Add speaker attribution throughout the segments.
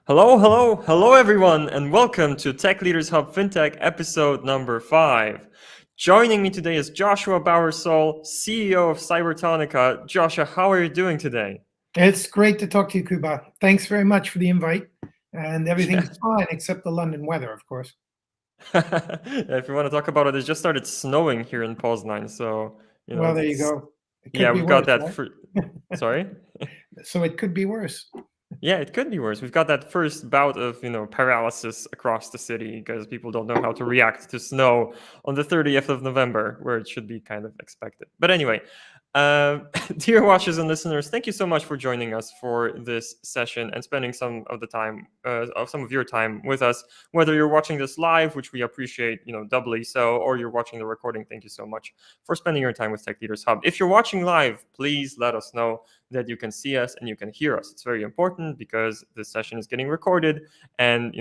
Speaker 1: Hello, everyone, and welcome to Tech Leaders Hub Fintech episode number 5. Joining me today is Joshua Bower-Saul, CEO of Cybertonica. Joshua, how are you doing today?
Speaker 2: It's great to talk to you, Kuba. Thanks very much for the invite. And
Speaker 1: Yeah.
Speaker 2: everything's fine except the London weather, of course.
Speaker 1: If you want to talk about it, it just started snowing here in Poznan, so
Speaker 2: Well, there you
Speaker 1: it's
Speaker 2: go. It
Speaker 1: yeah,
Speaker 2: could be
Speaker 1: we've got
Speaker 2: worse,
Speaker 1: that.
Speaker 2: right?
Speaker 1: Sorry.
Speaker 2: So it could be worse.
Speaker 1: Yeah, it could be worse. We've got that first bout of, paralysis across the city because people don't know how to react to snow on the 30th of November, where it should be kind of expected. But anyway, dear watchers and listeners, thank you so much for joining us for this session and spending some of your time with us. Whether you're watching this live, which we appreciate, doubly so, or you're watching the recording, thank you so much for spending your time with Tech Leaders Hub. If you're watching live, please let us know that you can see us and you can hear us. It's very important because this session is getting recorded, and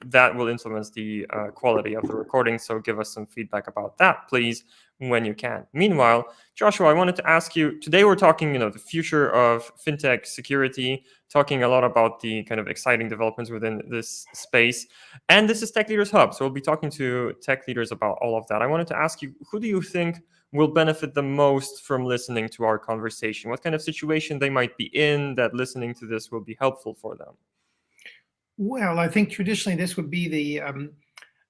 Speaker 1: that will influence the quality of the recording. So give us some feedback about that, please, when you can. Meanwhile, Joshua, I wanted to ask you, today we're talking, the future of fintech security, talking a lot about the kind of exciting developments within this space. And this is Tech Leaders Hub. So we'll be talking to tech leaders about all of that. I wanted to ask you, who do you think will benefit the most from listening to our conversation? What kind of situation they might be in that listening to this will be helpful for them?
Speaker 2: Well, I think traditionally this would be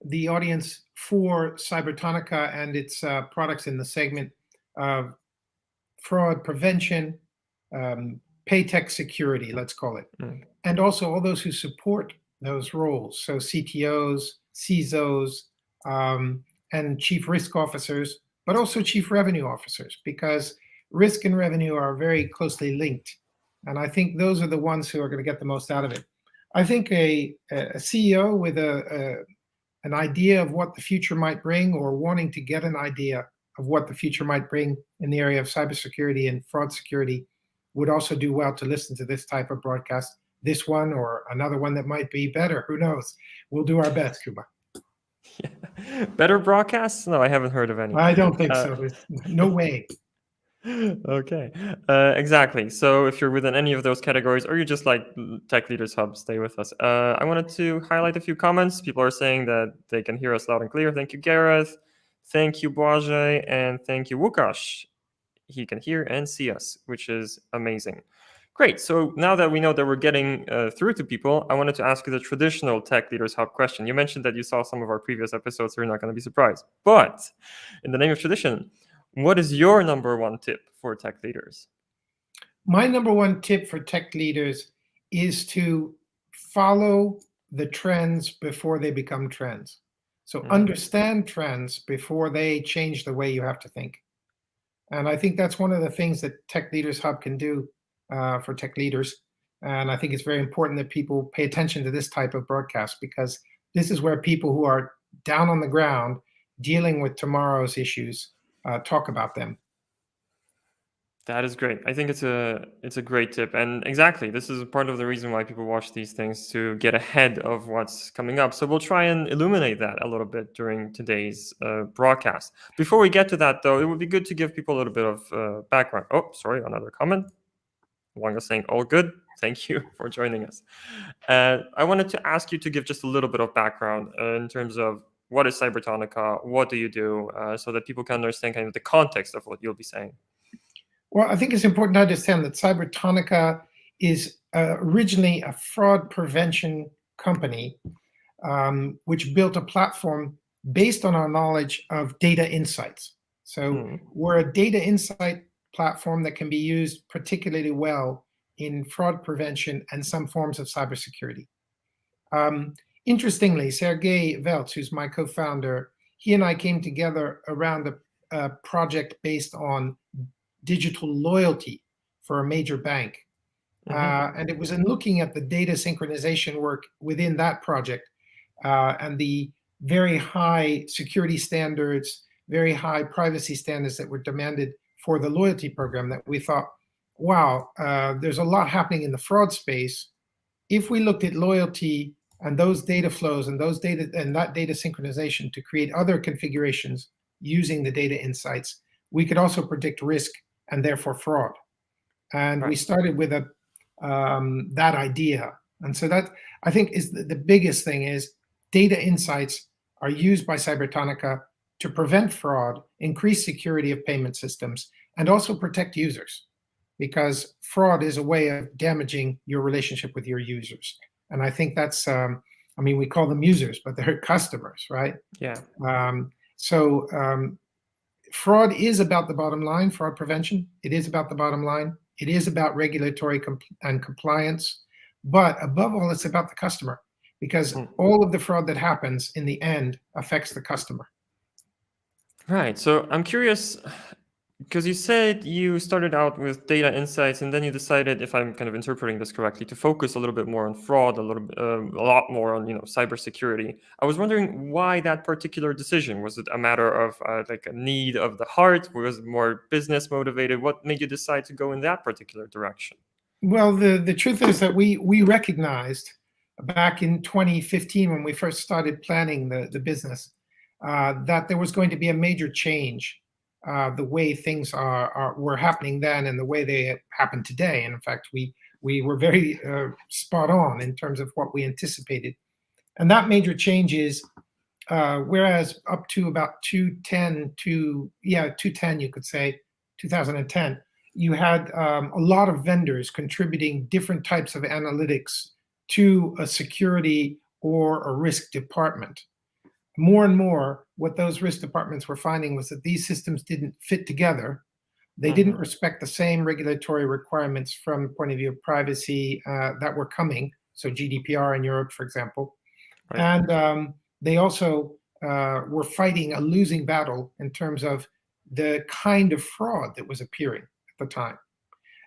Speaker 2: the audience for Cybertonica and its products in the segment of fraud prevention, paytech security, let's call it, and also all those who support those roles. So CTOs, CISOs, and chief risk officers, but also chief revenue officers, because risk and revenue are very closely linked. And I think those are the ones who are going to get the most out of it. I think a CEO with an idea of what the future might bring, or wanting to get an idea of what the future might bring in the area of cybersecurity and fraud security, would also do well to listen to this type of broadcast, this one or another one that might be better. Who knows? We'll do our best, Kuba.
Speaker 1: Yeah. Better broadcasts? No, I haven't heard of any.
Speaker 2: I don't think so. There's no way.
Speaker 1: Okay, exactly. So if you're within any of those categories, or you just like Tech Leaders Hub, stay with us. I wanted to highlight a few comments. People are saying that they can hear us loud and clear. Thank you, Gareth. Thank you, Błażej. And thank you, Łukasz. He can hear and see us, which is amazing. Great. So now that we know that we're getting through to people, I wanted to ask you the traditional Tech Leaders Hub question. You mentioned that you saw some of our previous episodes, so you're not going to be surprised. But in the name of tradition, what is your number one tip for tech leaders?
Speaker 2: My number one tip for tech leaders is to follow the trends before they become trends. So understand trends before they change the way you have to think. And I think that's one of the things that Tech Leaders Hub can do for tech leaders. And I think it's very important that people pay attention to this type of broadcast, because this is where people who are down on the ground dealing with tomorrow's issues talk about them.
Speaker 1: That is great. I think it's a great tip, and exactly, this is part of the reason why people watch these things, to get ahead of what's coming up. So we'll try and illuminate that a little bit during today's broadcast. Before we get to that, though, it would be good to give people a little bit of background. Oh, sorry, another comment. Wanga saying, "All good." Thank you for joining us. I wanted to ask you to give just a little bit of background in terms of what is Cybertonica, what do you do, so that people can understand kind of the context of what you'll be saying.
Speaker 2: Well, I think it's important to understand that Cybertonica is originally a fraud prevention company, which built a platform based on our knowledge of data insights. So we're a data insight platform that can be used particularly well in fraud prevention and some forms of cybersecurity. Interestingly, Sergey Veltz, who's my co-founder, he and I came together around a project based on digital loyalty for a major bank. And it was in looking at the data synchronization work within that project and the very high security standards, very high privacy standards that were demanded for the loyalty program, that we thought, wow, there's a lot happening in the fraud space. If we looked at loyalty and those data flows and that data synchronization to create other configurations using the data insights, we could also predict risk and therefore fraud. And we started with that idea. And so that, I think, is the biggest thing is data insights are used by Cybertonica to prevent fraud, increase security of payment systems, and also protect users, because fraud is a way of damaging your relationship with your users. And I think that's, I mean, we call them users, but they're customers, right?
Speaker 1: Yeah.
Speaker 2: So fraud is about the bottom line, fraud prevention. It is about the bottom line. It is about regulatory and compliance. But above all, it's about the customer, because all of the fraud that happens in the end affects the customer.
Speaker 1: Right. So I'm curious, because you said you started out with data insights, and then you decided, if I'm kind of interpreting this correctly, to focus a little bit more on fraud, a lot more on cybersecurity. I was wondering why that particular decision. Was it a matter of like a need of the heart? Was it more business motivated? What made you decide to go in that particular direction?
Speaker 2: Well, the truth is that we recognized back in 2015, when we first started planning the business, that there was going to be a major change, the way things were happening then and the way they happen today. And in fact, we were very spot on in terms of what we anticipated. And that major change is, whereas up to about 2010, you could say, 2010, you had a lot of vendors contributing different types of analytics to a security or a risk department. More and more, what those risk departments were finding was that these systems didn't fit together. They didn't respect the same regulatory requirements from the point of view of privacy that were coming. So GDPR in Europe, for example. Right. And they also were fighting a losing battle in terms of the kind of fraud that was appearing at the time.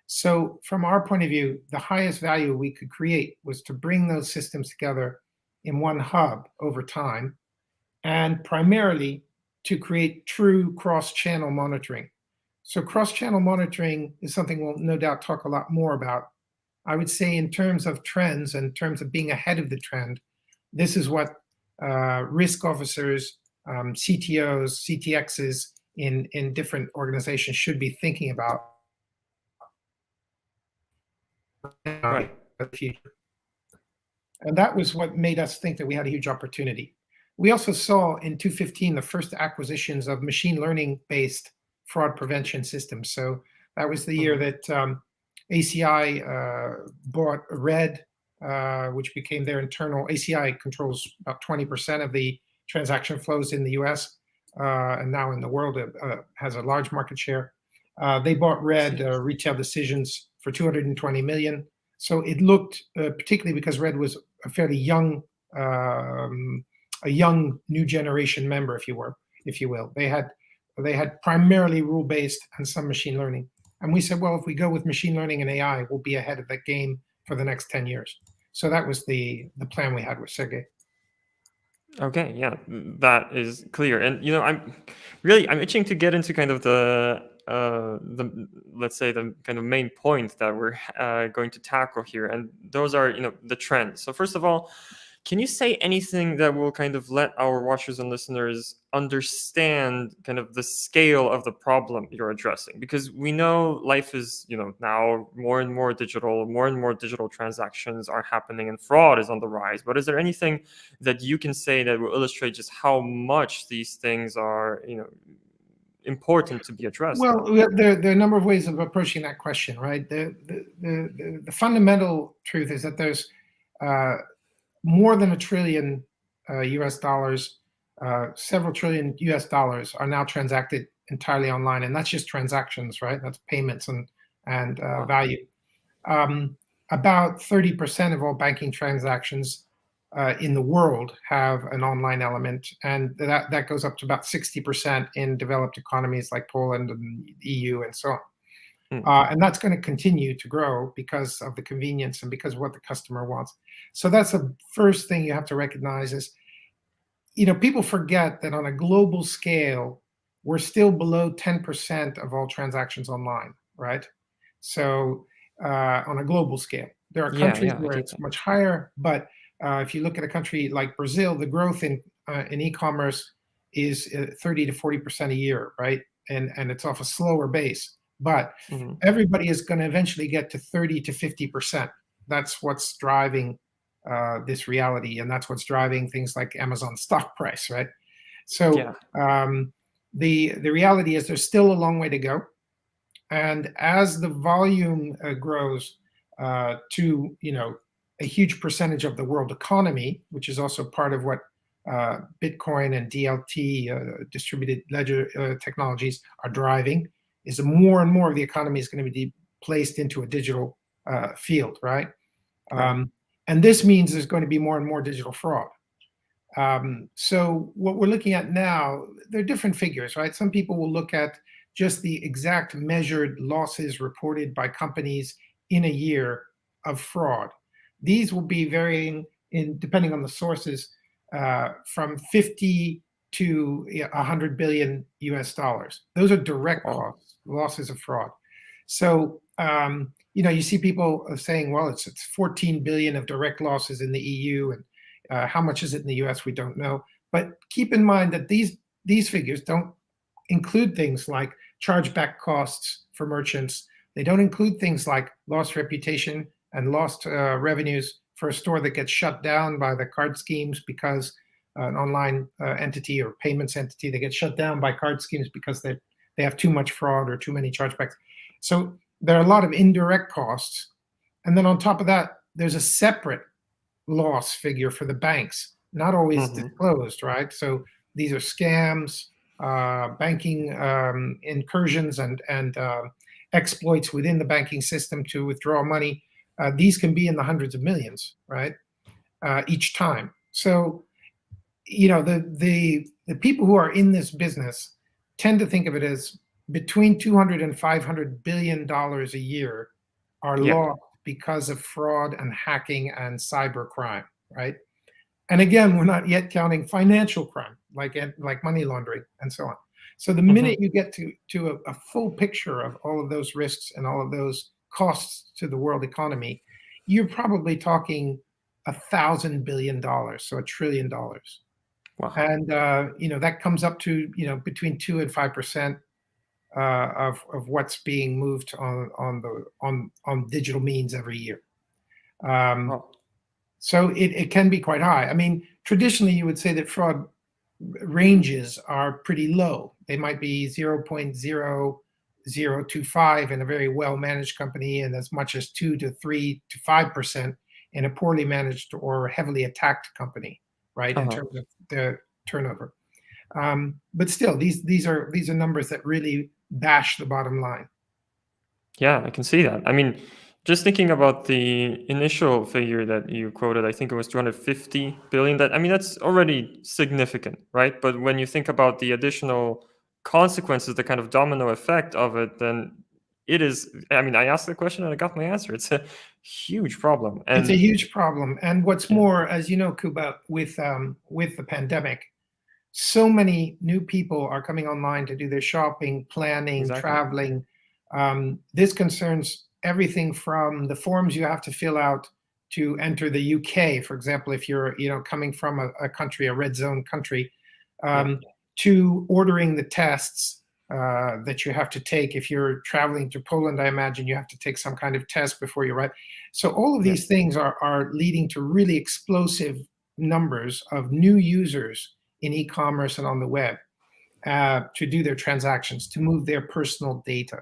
Speaker 2: So from our point of view, the highest value we could create was to bring those systems together in one hub over time, and primarily to create true cross-channel monitoring. So cross-channel monitoring is something we'll no doubt talk a lot more about. I would say in terms of trends, and in terms of being ahead of the trend, this is what risk officers, CTOs, CTXs in different organizations should be thinking about
Speaker 1: right.
Speaker 2: the future. And that was what made us think that we had a huge opportunity. We also saw in 2015 the first acquisitions of machine learning-based fraud prevention systems. So that was the year that ACI bought Red, which became their internal. ACI controls about 20% of the transaction flows in the US, and now in the world has a large market share. They bought Red, Retail Decisions, for $220 million. So it looked, particularly because Red was a fairly young, a young new generation member, if you will. They had primarily rule-based and some machine learning. And we said, well, if we go with machine learning and AI, we'll be ahead of that game for the next 10 years. So that was the plan we had with Sergey.
Speaker 1: Okay, yeah, that is clear. And I'm itching to get into kind of the let's say the kind of main point that we're going to tackle here, and those are the trends. So first of all, can you say anything that will kind of let our watchers and listeners understand kind of the scale of the problem you're addressing? Because we know life is, now more and more digital transactions are happening, and fraud is on the rise. But is there anything that you can say that will illustrate just how much these things are, important to be addressed?
Speaker 2: Well, there are a number of ways of approaching that question, right? The fundamental truth is that there's more than $1 trillion US dollars, several trillion US dollars are now transacted entirely online, and that's just transactions, right? That's payments and
Speaker 1: Wow.
Speaker 2: value. About 30% of all banking transactions in the world have an online element, and that goes up to about 60% in developed economies like Poland and the EU and so on. And that's going to continue to grow because of the convenience and because of what the customer wants. So that's the first thing you have to recognize is, people forget that on a global scale, we're still below 10% of all transactions online, right? So on a global scale, there are countries where it's much higher, but if you look at a country like Brazil, the growth in e-commerce is 30 to 40% a year, right? And it's off a slower base. But everybody is going to eventually get to 30 to 50%. That's what's driving this reality, and that's what's driving things like Amazon stock price, right? So the reality is there's still a long way to go, and as the volume grows to a huge percentage of the world economy, which is also part of what Bitcoin and DLT, distributed ledger technologies, are driving, is more and more of the economy is going to be placed into a digital field, right? And this means there's going to be more and more digital fraud. So what we're looking at now, there are different figures, right? Some people will look at just the exact measured losses reported by companies in a year of fraud. These will be varying depending on the sources, from 50 to 100 billion US dollars. Those are direct costs, losses of fraud. So you see people saying, well, it's 14 billion of direct losses in the EU, and how much is it in the US? We don't know. But keep in mind that these figures don't include things like chargeback costs for merchants. They don't include things like lost reputation and lost revenues for a store that gets shut down by the card schemes because an online entity or payments entity, they get shut down by card schemes because they have too much fraud or too many chargebacks. So there are a lot of indirect costs. And then on top of that, there's a separate loss figure for the banks, not always disclosed, right? So these are scams, banking incursions, and exploits within the banking system to withdraw money. These can be in the hundreds of millions, right? Each time. So, the people who are in this business tend to think of it as between 200 and 500 billion dollars a year are lost because of fraud and hacking and cyber crime, right? And again, we're not yet counting financial crime, like money laundering and so on. So the minute you get to a full picture of all of those risks and all of those costs to the world economy, you're probably talking $1,000 billion, so $1 trillion.
Speaker 1: Wow.
Speaker 2: And that comes up to between 2 and 5% of what's being moved on digital means every year. So it can be quite high. I mean, traditionally you would say that fraud ranges are pretty low. They might be 0.0025 in a very well-managed company, and as much as 2 to 3 to 5% in a poorly managed or heavily attacked company, right? In terms of the turnover. But still, these are numbers that really bash the bottom line.
Speaker 1: Yeah, I can see that. I mean, just thinking about the initial figure that you quoted, I think it was 250 billion. That's already significant, right? But when you think about the additional consequences, the kind of domino effect of it, then it is. I asked the question and I got my answer. It's a huge problem.
Speaker 2: It's a huge problem. And what's more, as you know, Kuba, with the pandemic, so many new people are coming online to do their shopping, planning, traveling. This concerns everything from the forms you have to fill out to enter the UK, for example, if you're coming from a country, a red zone country, to ordering the tests that you have to take. If you're traveling to Poland, I imagine you have to take some kind of test before you arrive. So all of these things are leading to really explosive numbers of new users in e-commerce and on the web to do their transactions, to move their personal data.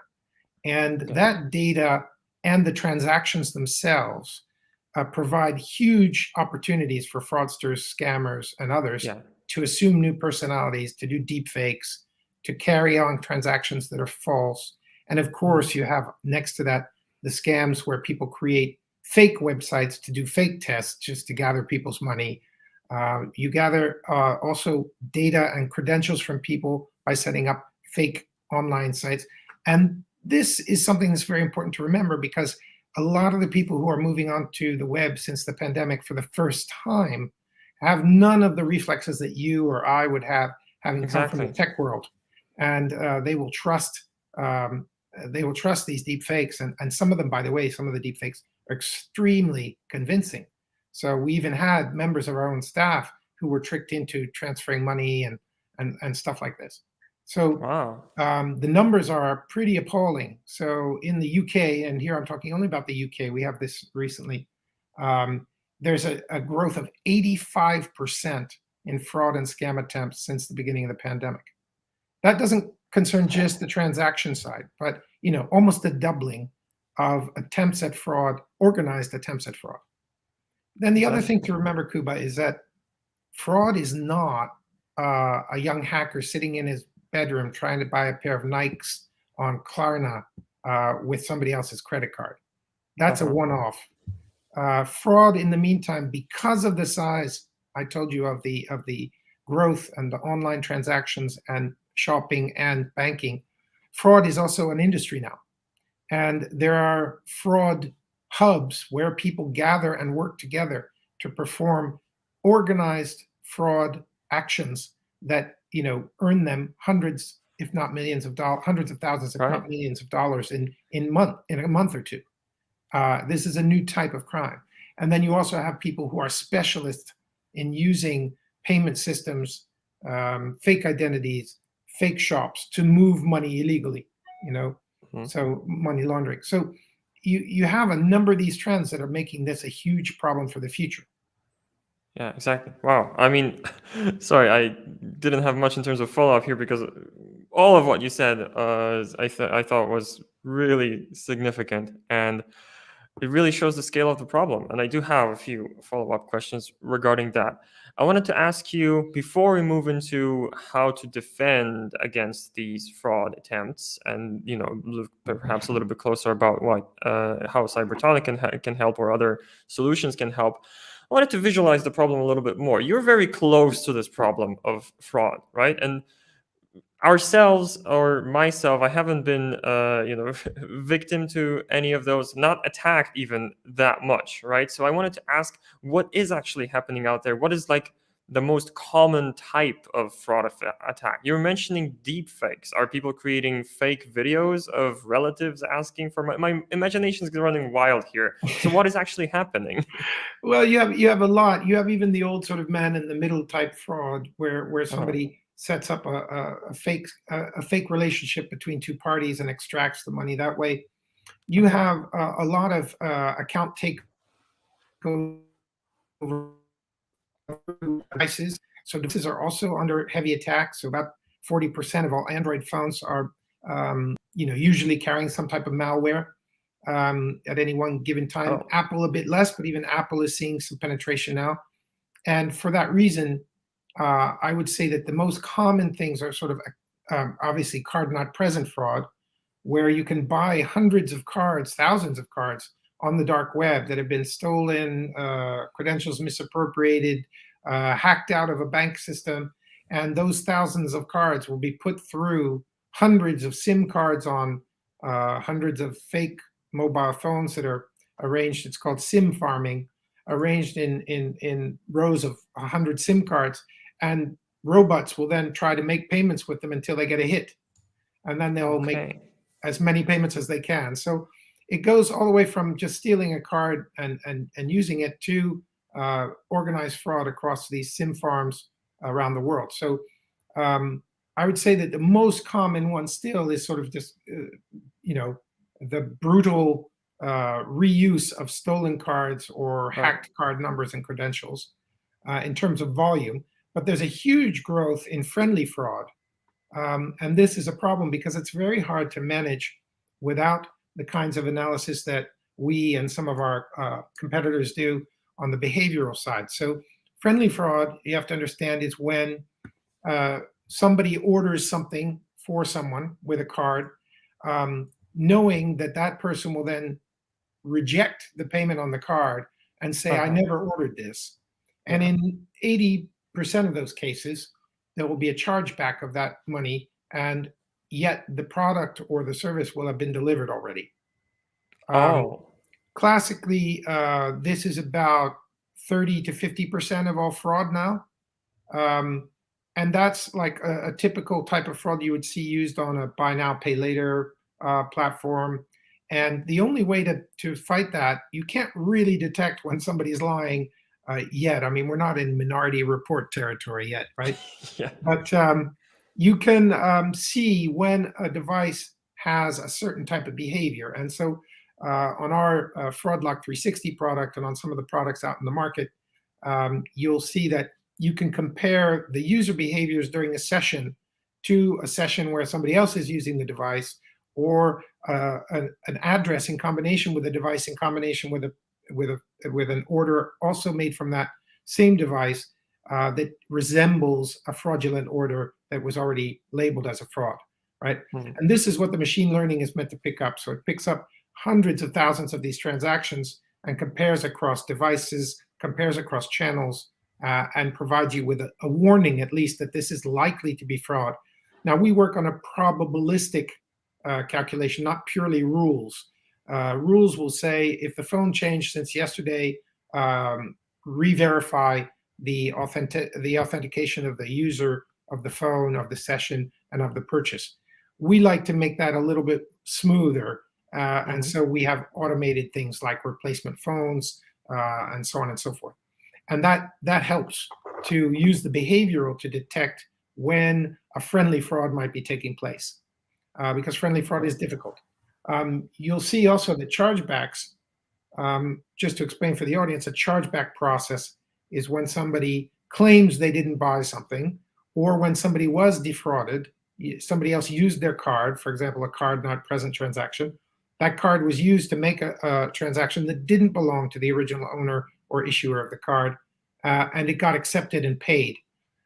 Speaker 2: And that data and the transactions themselves provide huge opportunities for fraudsters, scammers, and others to assume new personalities, to do deep fakes, to carry on transactions that are false. And of course, you have next to that the scams where people create fake websites to do fake tests just to gather people's money. You gather also data and credentials from people by setting up fake online sites. And this is something that's very important to remember, because a lot of the people who are moving onto the web since the pandemic for the first time have none of the reflexes that you or I would have having come from the tech world. And they will trust these deep fakes. And some of them, by the way, some of the deep fakes are extremely convincing. So we even had members of our own staff who were tricked into transferring money and stuff like this. So the numbers are pretty appalling. So in the UK, and here I'm talking only about the UK, we have this recently, there's a growth of 85% in fraud and scam attempts since the beginning of the pandemic. That doesn't concern just the transaction side, but almost a doubling of attempts at fraud, organized attempts at fraud. Then the other thing to remember, Kuba, is that fraud is not a young hacker sitting in his bedroom trying to buy a pair of Nikes on Klarna with somebody else's credit card. That's a one-off. Fraud, in the meantime, because of the size I told you of the growth and the online transactions and shopping and banking, fraud is also an industry now. And there are fraud hubs where people gather and work together to perform organized fraud actions that earn them hundreds, if not millions of dollars, hundreds of thousands, if not millions of dollars in a month or two. This is a new type of crime. And then you also have people who are specialists in using payment systems, fake identities, fake shops to move money illegally, so money laundering. So you have a number of these trends that are making this a huge problem for the future.
Speaker 1: Yeah, exactly. Wow. I mean, sorry, I didn't have much in terms of follow-up here because all of what you said, I thought was really significant, and it really shows the scale of the problem. And I do have a few follow-up questions regarding that. I wanted to ask you, before we move into how to defend against these fraud attempts, and look perhaps a little bit closer about how Cybertonica can help, or other solutions can help, I wanted to visualize the problem a little bit more. You're very close to this problem of fraud, right? And ourselves, or myself, I haven't been victim to any of those, not attacked even that much, right? So I wanted to ask, what is actually happening out there? What is like the most common type of fraud attack? You're mentioning deep fakes. Are people creating fake videos of relatives asking for my imagination is running wild here. So what is actually happening?
Speaker 2: Well, you have a lot. You have even the old sort of man in the middle type fraud where somebody sets up a fake relationship between two parties and extracts the money that way. You have a lot of account takeover devices. So devices are also under heavy attack. So about 40% of all Android phones are usually carrying some type of malware at any one given time. Apple a bit less, but even Apple is seeing some penetration now. And for that reason, I would say that the most common things are sort of obviously card not present fraud, where you can buy hundreds of cards, thousands of cards on the dark web that have been stolen, credentials misappropriated, hacked out of a bank system. And those thousands of cards will be put through hundreds of SIM cards on hundreds of fake mobile phones that are arranged. It's called SIM farming, arranged in rows of 100 SIM cards. And robots will then try to make payments with them until they get a hit. And then they'll make as many payments as they can. So it goes all the way from just stealing a card and using it to organized fraud across these SIM farms around the world. So I would say that the most common one still is sort of just, the brutal reuse of stolen cards or hacked card numbers and credentials in terms of volume. But there's a huge growth in friendly fraud. And this is a problem because it's very hard to manage without the kinds of analysis that we and some of our competitors do on the behavioral side. So friendly fraud, you have to understand, is when somebody orders something for someone with a card, knowing that that person will then reject the payment on the card and say, I never ordered this. And in 80% of those cases, there will be a chargeback of that money, and yet the product or the service will have been delivered already. Classically, this is about 30 to 50% of all fraud now. And that's like a typical type of fraud you would see used on a buy now, pay later platform. And the only way to fight that, you can't really detect when somebody's lying yet. I mean, we're not in Minority Report territory yet, right? But you can see when a device has a certain type of behavior. And so On our FraudLock 360 product and on some of the products out in the market, you'll see that you can compare the user behaviors during a session to a session where somebody else is using the device, or an address in combination with a device in combination with an order also made from that same device that resembles a fraudulent order that was already labeled as a fraud, right? And this is what the machine learning is meant to pick up. So it picks up hundreds of thousands of these transactions and compares across devices, compares across channels, and provides you with a warning, at least, that this is likely to be fraud. Now, we work on a probabilistic calculation, not purely rules. Rules will say, if the phone changed since yesterday, re-verify the authentication of the user, of the phone, of the session, and of the purchase. We like to make that a little bit smoother. And so we have automated things like replacement phones, and so on and so forth. And that helps to use the behavioral to detect when a friendly fraud might be taking place, because friendly fraud is difficult. You'll see also the chargebacks. Just to explain for the audience, a chargeback process is when somebody claims they didn't buy something, or when somebody was defrauded, somebody else used their card, for example, a card not present transaction. That card was used to make a transaction that didn't belong to the original owner or issuer of the card, and it got accepted and paid.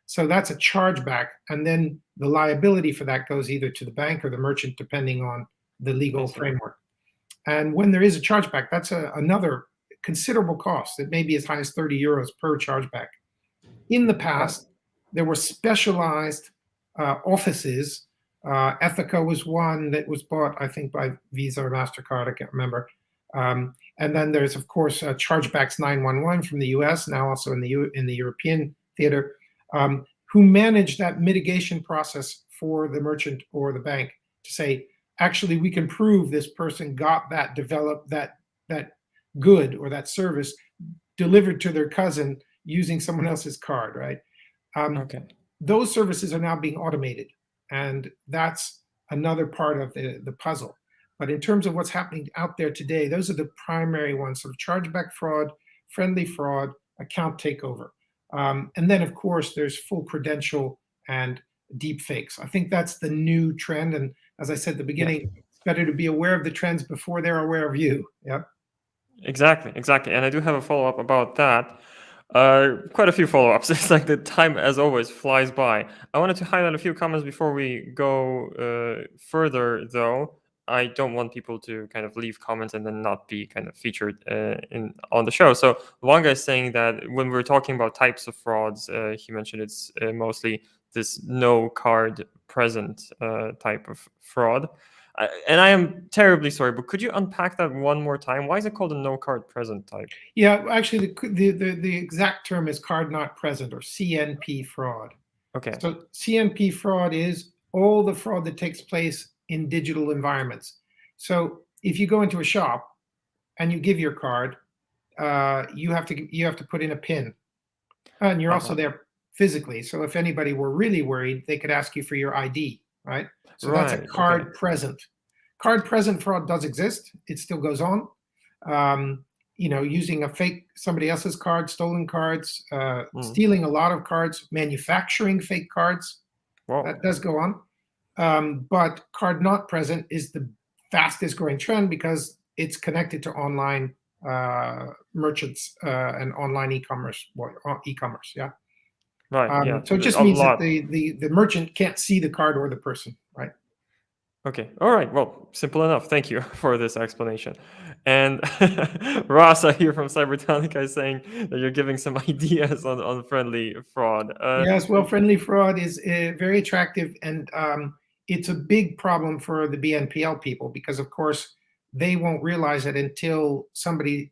Speaker 2: So that's a chargeback, and then the liability for that goes either to the bank or the merchant, depending on the legal framework. And when there is a chargeback, that's another considerable cost. It may be as high as 30 euros per chargeback. In the past, there were specialized offices. Ethica was one that was bought, I think, by Visa or MasterCard, I can't remember. And then there's, of course, Chargebacks 911 from the US, now also in the European theater, who manage that mitigation process for the merchant or the bank to say, actually, we can prove this person got that that good or that service delivered to their cousin using someone else's card, right? Those services are now being automated, and that's another part of the puzzle. But in terms of what's happening out there today, those are the primary ones: sort of chargeback fraud, friendly fraud, account takeover. And then, of course, there's full credential and deep fakes. I think that's the new trend. And as I said at the beginning, it's better to be aware of the trends before they're aware of you. Yeah.
Speaker 1: Exactly. And I do have a follow-up about that. Quite a few follow-ups. It's like the time, as always, flies by. I wanted to highlight a few comments before we go further, though. I don't want people to kind of leave comments and then not be kind of featured on the show. So one guy is saying that when we're talking about types of frauds, he mentioned it's mostly this no card present type of fraud. And I am terribly sorry, but could you unpack that one more time? Why is it called a no card present type?
Speaker 2: Yeah, actually, the exact term is card not present, or CNP fraud.
Speaker 1: Okay.
Speaker 2: So CNP fraud is all the fraud that takes place in digital environments. So if you go into a shop and you give your card, you have to put in a PIN, and you're also there physically. So if anybody were really worried, they could ask you for your ID, right? So that's a card present. Card present fraud does exist. It still goes on. Using a fake, somebody else's card, stolen cards, stealing a lot of cards, manufacturing fake cards. That does go on. But card not present is the fastest growing trend because it's connected to online merchants and online e-commerce. Yeah.
Speaker 1: Right.
Speaker 2: So it just means that the merchant can't see the card or the person, right?
Speaker 1: Okay. All right. Well, simple enough. Thank you for this explanation. And Rasa here from Cybertonica is saying that you're giving some ideas on friendly fraud.
Speaker 2: Yes, well, friendly fraud is very attractive, and it's a big problem for the BNPL people because, of course, they won't realize it until somebody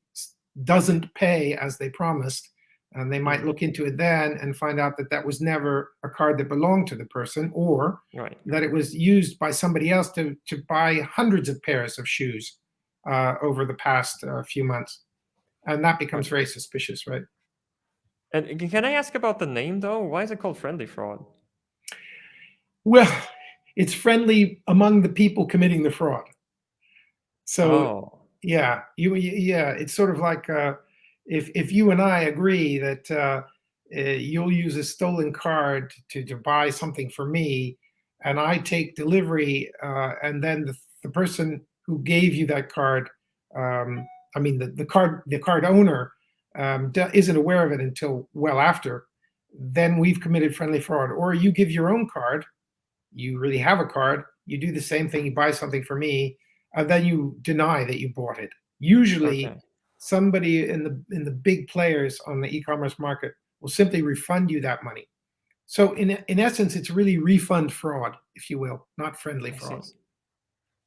Speaker 2: doesn't pay as they promised. And they might look into it then and find out that that was never a card that belonged to the person, or that it was used by somebody else to buy hundreds of pairs of shoes over the past few months. And that becomes very suspicious, right?
Speaker 1: And can I ask about the name, though? Why is it called friendly fraud?
Speaker 2: Well, it's friendly among the people committing the fraud. So Yeah, it's sort of like if you and I agree that you'll use a stolen card to buy something for me, and I take delivery, and then the person who gave you that card, um, I mean the card owner, isn't aware of it until well after, then we've committed friendly fraud. Or you give your own card, you really have a card, you do the same thing, you buy something for me, and then you deny that you bought it. Usually
Speaker 1: Okay,
Speaker 2: somebody in the big players on the e-commerce market will simply refund you that money. So in essence, it's really refund fraud, if you will, not friendly
Speaker 1: I see.
Speaker 2: fraud.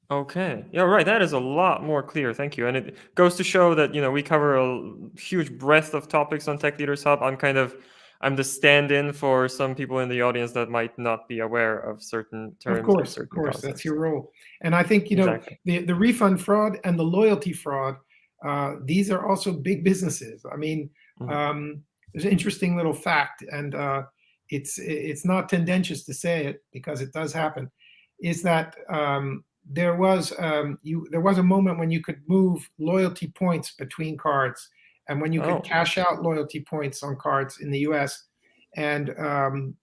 Speaker 1: Okay. Yeah, right. That is a lot more clear. Thank you. And it goes to show that, we cover a huge breadth of topics on Tech Leaders Hub. I'm the stand-in for some people in the audience that might not be aware of certain terms and
Speaker 2: Of
Speaker 1: certain
Speaker 2: course, that's
Speaker 1: concepts.
Speaker 2: your role. And I think
Speaker 1: Exactly.
Speaker 2: the refund fraud and the loyalty fraud, these are also big businesses. I mean,
Speaker 1: Mhm.
Speaker 2: there's an interesting little fact, and it's not tendentious to say it because it does happen. Is that there was a moment when you could move loyalty points between cards, and when you could
Speaker 1: Oh.
Speaker 2: cash out loyalty points on cards in the U.S. And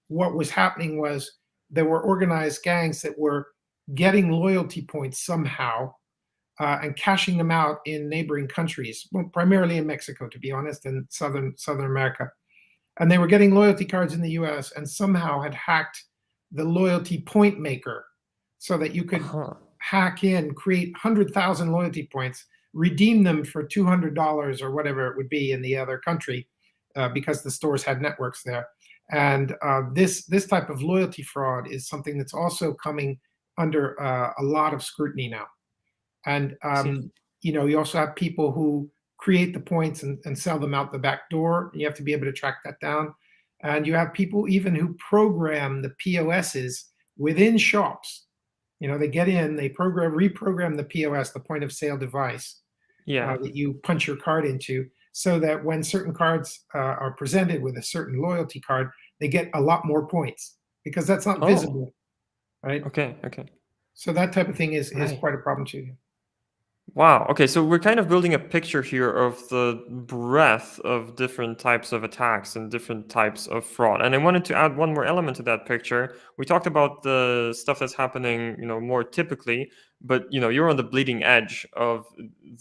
Speaker 2: what was happening was there were organized gangs that were getting loyalty points somehow and cashing them out in neighboring countries, well, primarily in Mexico, to be honest, and Southern America. And they were getting loyalty cards in the U.S. and somehow had hacked the loyalty point maker, so that you could
Speaker 1: Uh-huh.
Speaker 2: hack in, create 100,000 loyalty points, redeem them for $200 or whatever it would be in the other country, because the stores had networks there. And this type of loyalty fraud is something that's also coming under a lot of scrutiny now. And
Speaker 1: I see.
Speaker 2: you also have people who create the points and sell them out the back door. You have to be able to track that down. And you have people even who program the POSs within shops. They get in, they reprogram the POS, the point of sale device,
Speaker 1: Yeah.
Speaker 2: that you punch your card into, so that when certain cards are presented with a certain loyalty card, they get a lot more points because that's not
Speaker 1: Oh.
Speaker 2: visible, right?
Speaker 1: Okay. Okay.
Speaker 2: So that type of thing is
Speaker 1: Right.
Speaker 2: quite a problem too.
Speaker 1: Wow. Okay, so we're kind of building a picture here of the breadth of different types of attacks and different types of fraud. And I wanted to add one more element to that picture. We talked about the stuff that's happening, more typically, but you're on the bleeding edge of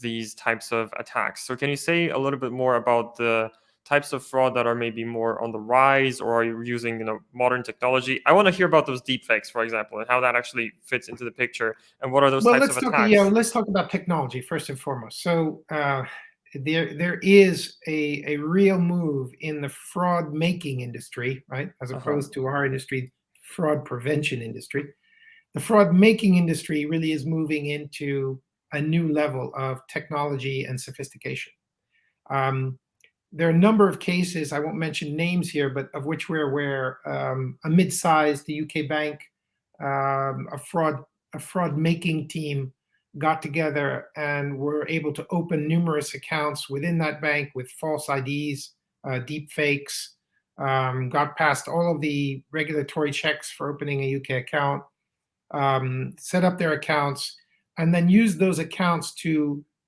Speaker 1: these types of attacks. So can you say a little bit more about the types of fraud that are maybe more on the rise, or are you using, modern technology? I want to hear about those deepfakes, for example, and how that actually fits into the picture, and what are those
Speaker 2: Well,
Speaker 1: types of
Speaker 2: let's talk. Yeah,
Speaker 1: attacks?
Speaker 2: let's talk about technology first and foremost. So there is a real move in the fraud making industry, right, as
Speaker 1: Uh-huh.
Speaker 2: opposed to our industry, fraud prevention industry. The fraud making industry really is moving into a new level of technology and sophistication. Um, there are a number of cases, I won't mention names here, but of which we're aware. A mid-sized UK bank, a fraud making team got together and were able to open numerous accounts within that bank with false IDs, deep fakes, got past all of the regulatory checks for opening a UK account, set up their accounts, and then use those accounts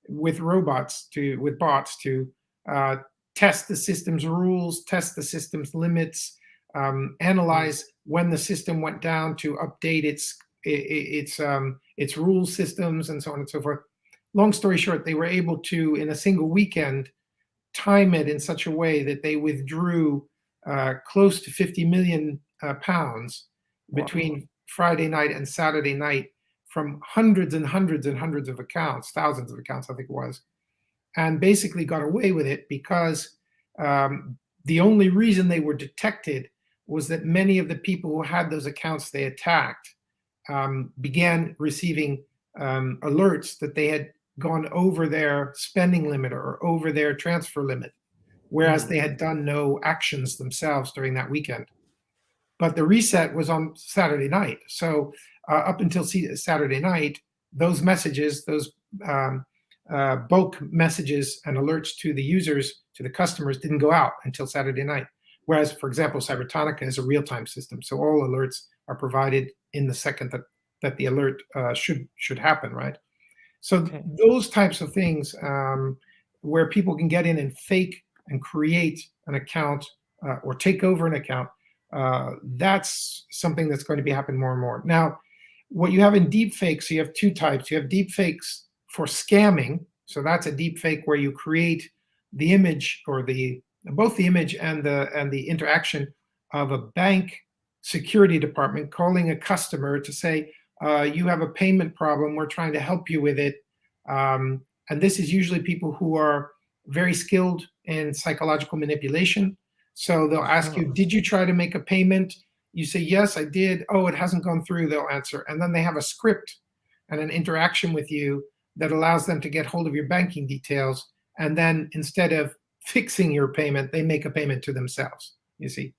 Speaker 2: with bots to uh, test the system's rules, test the system's limits,
Speaker 1: Mm.
Speaker 2: analyze when the system went down to update its rule systems, and so on and so forth. Long story short, they were able to, in a single weekend, time it in such a way that they withdrew close to 50 million pounds
Speaker 1: Wow.
Speaker 2: between Friday night and Saturday night from hundreds and hundreds and hundreds of accounts, thousands of accounts, I think it was, and basically got away with it because the only reason they were detected was that many of the people who had those accounts they attacked began receiving alerts that they had gone over their spending limit or over their transfer limit, whereas
Speaker 1: Mm.
Speaker 2: they had done no actions themselves during that weekend. But the reset was on Saturday night. So up until Saturday night, those messages, those um, bulk messages and alerts to the users, to the customers, didn't go out until Saturday night. Whereas, for example, Cybertonica is a real-time system, so all alerts are provided in the second that the alert should happen, right? So
Speaker 1: Okay.
Speaker 2: those types of things, where people can get in and fake and create an account or take over an account, that's something that's going to be happening more and more. Now, what you have in deepfakes, you have two types. You have deepfakes for scamming. So that's a deepfake where you create the image or both the image and the interaction of a bank security department calling a customer to say, you have a payment problem, we're trying to help you with it. And this is usually people who are very skilled in psychological manipulation. So they'll ask you, did you try to make a payment? You say, yes, I did. Oh, it hasn't gone through, they'll answer. And then they have a script and an interaction with you that allows them to get hold of your banking details. And then instead of fixing your payment, they make a payment to themselves, you see.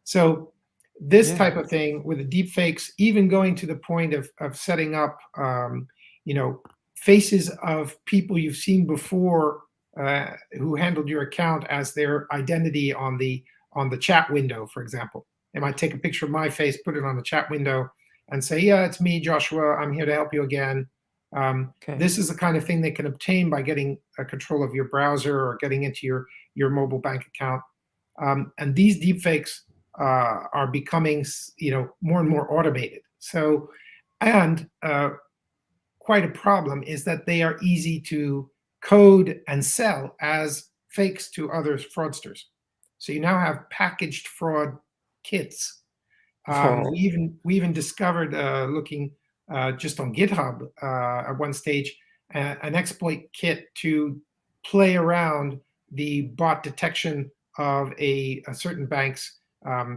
Speaker 2: So this type of thing with the deep fakes, even going to the point of setting up, faces of people you've seen before who handled your account as their identity on the chat window, for example. They might take a picture of my face, put it on the chat window, and say, "Yeah, it's me, Joshua. I'm here to help you again." This is the kind of thing they can obtain by getting control of your browser or getting into your mobile bank account. And these deepfakes are becoming, more and more automated. So, and quite a problem is that they are easy to code and sell as fakes to other fraudsters. So you now have packaged fraud kits. We even discovered, looking just on GitHub at one stage, an exploit kit to play around the bot detection of a certain bank's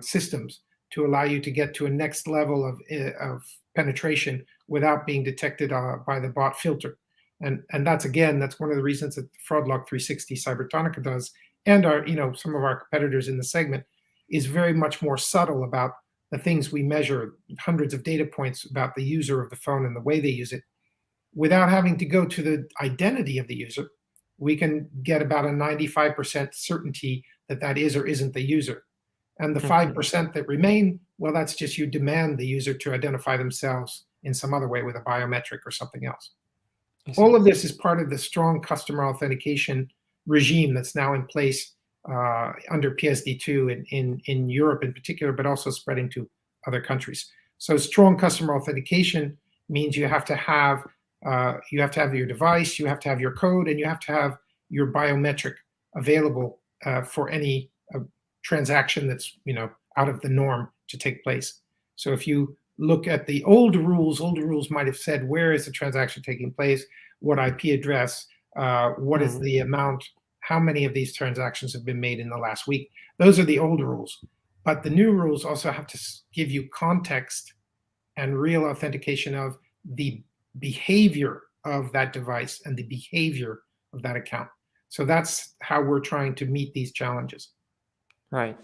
Speaker 2: systems to allow you to get to a next level of penetration without being detected by the bot filter. And that's one of the reasons that FraudLock 360 Cybertonica does, and some of our competitors in the segment, is very much more subtle about the things we measure, hundreds of data points about the user of the phone and the way they use it. Without having to go to the identity of the user, we can get about a 95% certainty that that is or isn't the user. And the 5% that remain, well, that's just you demand the user to identify themselves in some other way with a biometric or something else. All of this is part of the strong customer authentication regime that's now in place under PSD2 in Europe in particular, but also spreading to other countries. So strong customer authentication means you have to have your device, you have to have your code, and you have to have your biometric available for any transaction that's out of the norm to take place. So if you look at the old rules might have said, where is the transaction taking place, what IP address, what is the amount, how many of these transactions have been made in the last week. Those are the old rules. But the new rules also have to give you context and real authentication of the behavior of that device and the behavior of that account. So that's how we're trying to meet these challenges.
Speaker 1: Right.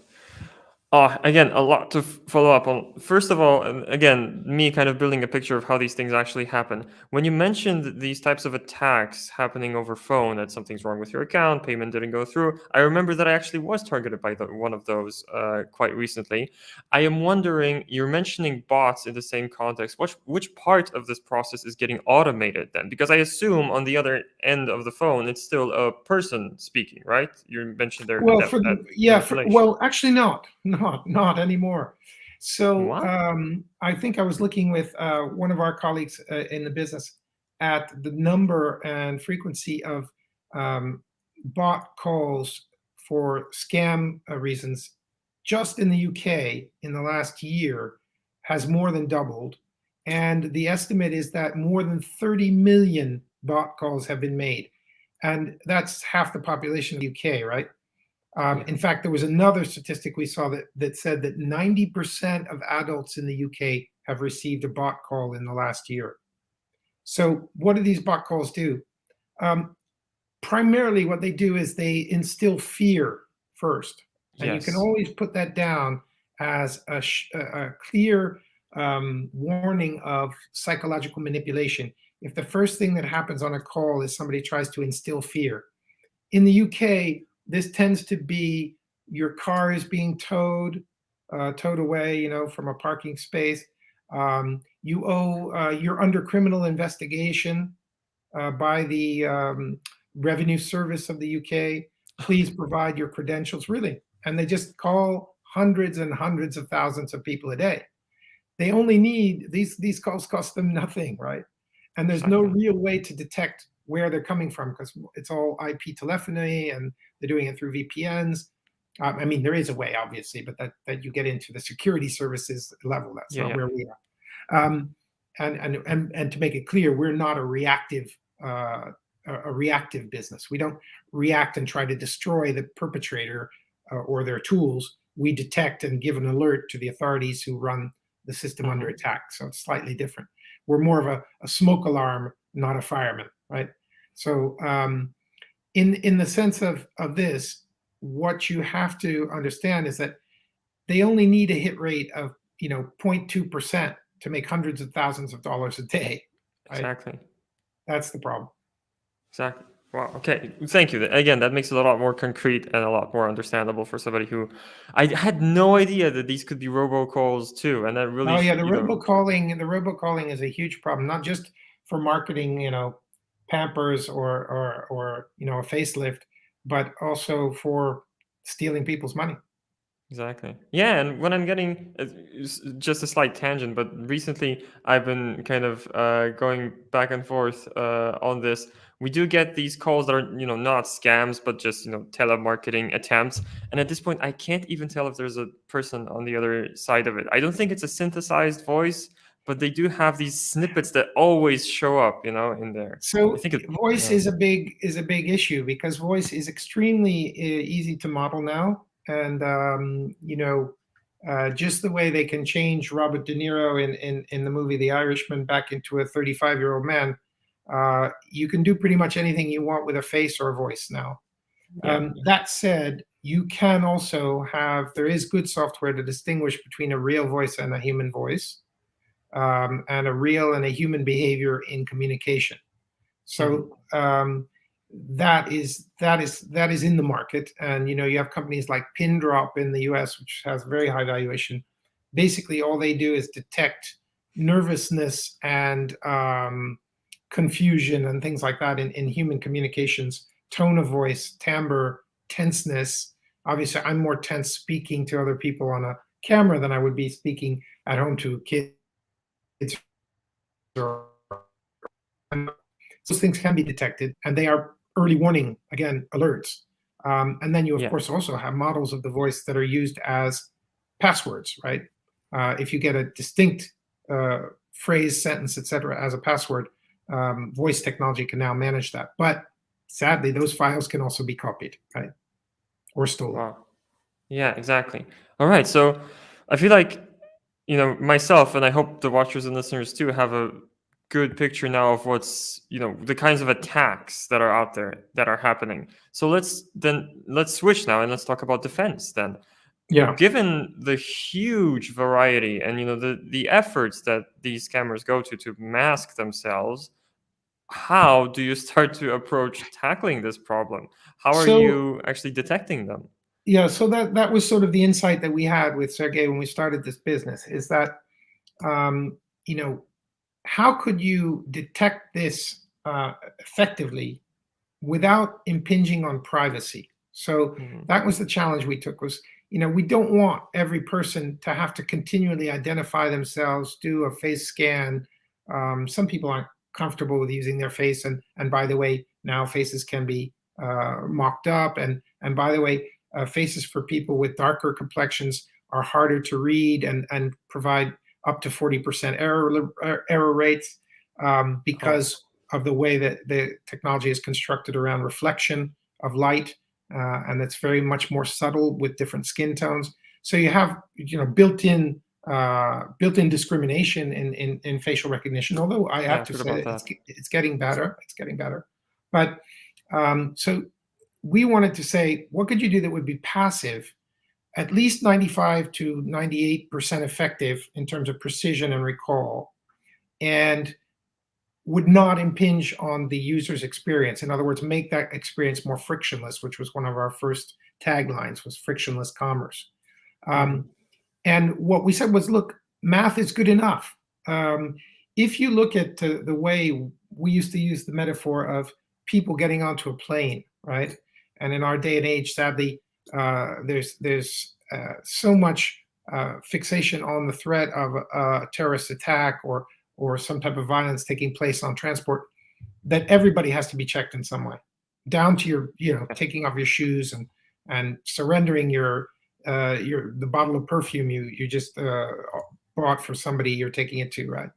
Speaker 1: Again, a lot to follow up on. First of all, again, me kind of building a picture of how these things actually happen. When you mentioned these types of attacks happening over phone, that something's wrong with your account, payment didn't go through, I remember that I actually was targeted by one of those quite recently. I am wondering, you're mentioning bots in the same context. Which part of this process is getting automated then? Because I assume on the other end of the phone, it's still a person speaking, right? You mentioned there.
Speaker 2: Well, actually not anymore. So I think I was looking with one of our colleagues in the business at the number and frequency of bot calls for scam reasons just in the UK in the last year has more than doubled. And the estimate is that more than 30 million bot calls have been made. And that's half the population of the UK, right? In fact, there was another statistic we saw that said that 90% of adults in the UK have received a bot call in the last year. So what do these bot calls do? Primarily what they do is they instill fear first. And you can always put that down as a clear warning of psychological manipulation. If the first thing that happens on a call is somebody tries to instill fear. In the UK, this tends to be your car is being towed away, from a parking space. You're under criminal investigation. by the revenue service of the UK. Please provide your credentials, really. And they just call hundreds and hundreds of thousands of people a day. They only need, these calls cost them nothing, right? And there's no
Speaker 1: Exactly.
Speaker 2: real way to detect where they're coming from because it's all IP telephony and they're doing it through VPNs. I mean, there is a way, obviously, but that you get into the security services level. That's
Speaker 1: Yeah,
Speaker 2: not
Speaker 1: yeah.
Speaker 2: where we are. And to make it clear, we're not a reactive business. We don't react and try to destroy the perpetrator or their tools. We detect and give an alert to the authorities who run the system under attack. So it's slightly different. We're more of a smoke alarm, not a fireman, right? So in the sense of this, what you have to understand is that they only need a hit rate of 0.2% to make hundreds of thousands of dollars a day, right?
Speaker 1: Exactly.
Speaker 2: That's the problem.
Speaker 1: Exactly. Wow. Okay. Thank you. Again, that makes it a lot more concrete and a lot more understandable for somebody who I had no idea that these could be robocalls too, and that really
Speaker 2: Oh yeah,
Speaker 1: should,
Speaker 2: the robocalling is a huge problem, not just for marketing, Pampers or a facelift, but also for stealing people's money.
Speaker 1: Exactly. Yeah, and when I'm getting just a slight tangent, but recently I've been kind of going back and forth on this. We do get these calls that are, not scams, but just, telemarketing attempts. And at this point, I can't even tell if there's a person on the other side of it. I don't think it's a synthesized voice, but they do have these snippets that always show up, in there. I
Speaker 2: So
Speaker 1: think it.
Speaker 2: voice
Speaker 1: Yeah.
Speaker 2: is a big issue because voice is extremely easy to model now, and just the way they can change Robert De Niro in the movie The Irishman back into a 35-year-old man. You can do pretty much anything you want with a face or a voice now.
Speaker 1: Yeah.
Speaker 2: That said, you can also there is good software to distinguish between a real voice and a human voice, and a real and a human behavior in communication. So that is in the market, and you have companies like Pindrop in the US, which has very high valuation. Basically, all they do is detect nervousness and confusion and things like that in human communications, tone of voice, timbre, tenseness. Obviously, I'm more tense speaking to other people on a camera than I would be speaking at home to kids. Or those things can be detected, and they are early warning, again, alerts. And then you, of course, also have models of the voice that are used as passwords, right? If you get a distinct phrase, sentence, etc., as a password, voice technology can now manage that. But sadly, those files can also be copied, right? Or stolen.
Speaker 1: Wow. Yeah, exactly. All right. So I feel like, myself, and I hope the watchers and listeners too, have a good picture now of what's, the kinds of attacks that are out there that are happening. So let's switch now and let's talk about defense then.
Speaker 2: Yeah.
Speaker 1: Given the huge variety and, the efforts that these scammers go to mask themselves, how do you start to approach tackling this problem? How are
Speaker 2: So
Speaker 1: you actually detecting them?
Speaker 2: yeah, so that was sort of the insight that we had with Sergey when we started this business, is that how could you detect this effectively without impinging on privacy? So that was the challenge we took. Was we don't want every person to have to continually identify themselves, do a face scan. Some people aren't comfortable with using their face, and by the way, now faces can be mocked up, and by the way, faces for people with darker complexions are harder to read and provide up to 40% error rates because of the way that the technology is constructed around reflection of light, and it's very much more subtle with different skin tones. So you have built-in discrimination in facial recognition. Although I have to say that it's getting better. It's getting better, but so we wanted to say, what could you do that would be passive, at least 95 to 98% effective in terms of precision and recall, and would not impinge on the user's experience. In other words, make that experience more frictionless, which was one of our first taglines, was frictionless commerce. And what we said was, look, math is good enough. If you look at the way we used to use the metaphor of people getting onto a plane, right? And in our day and age, sadly, there's so much fixation on the threat of a terrorist attack or some type of violence taking place on transport that everybody has to be checked in some way, down to your, taking off your shoes and surrendering the bottle of perfume you just bought for somebody you're taking it to, right?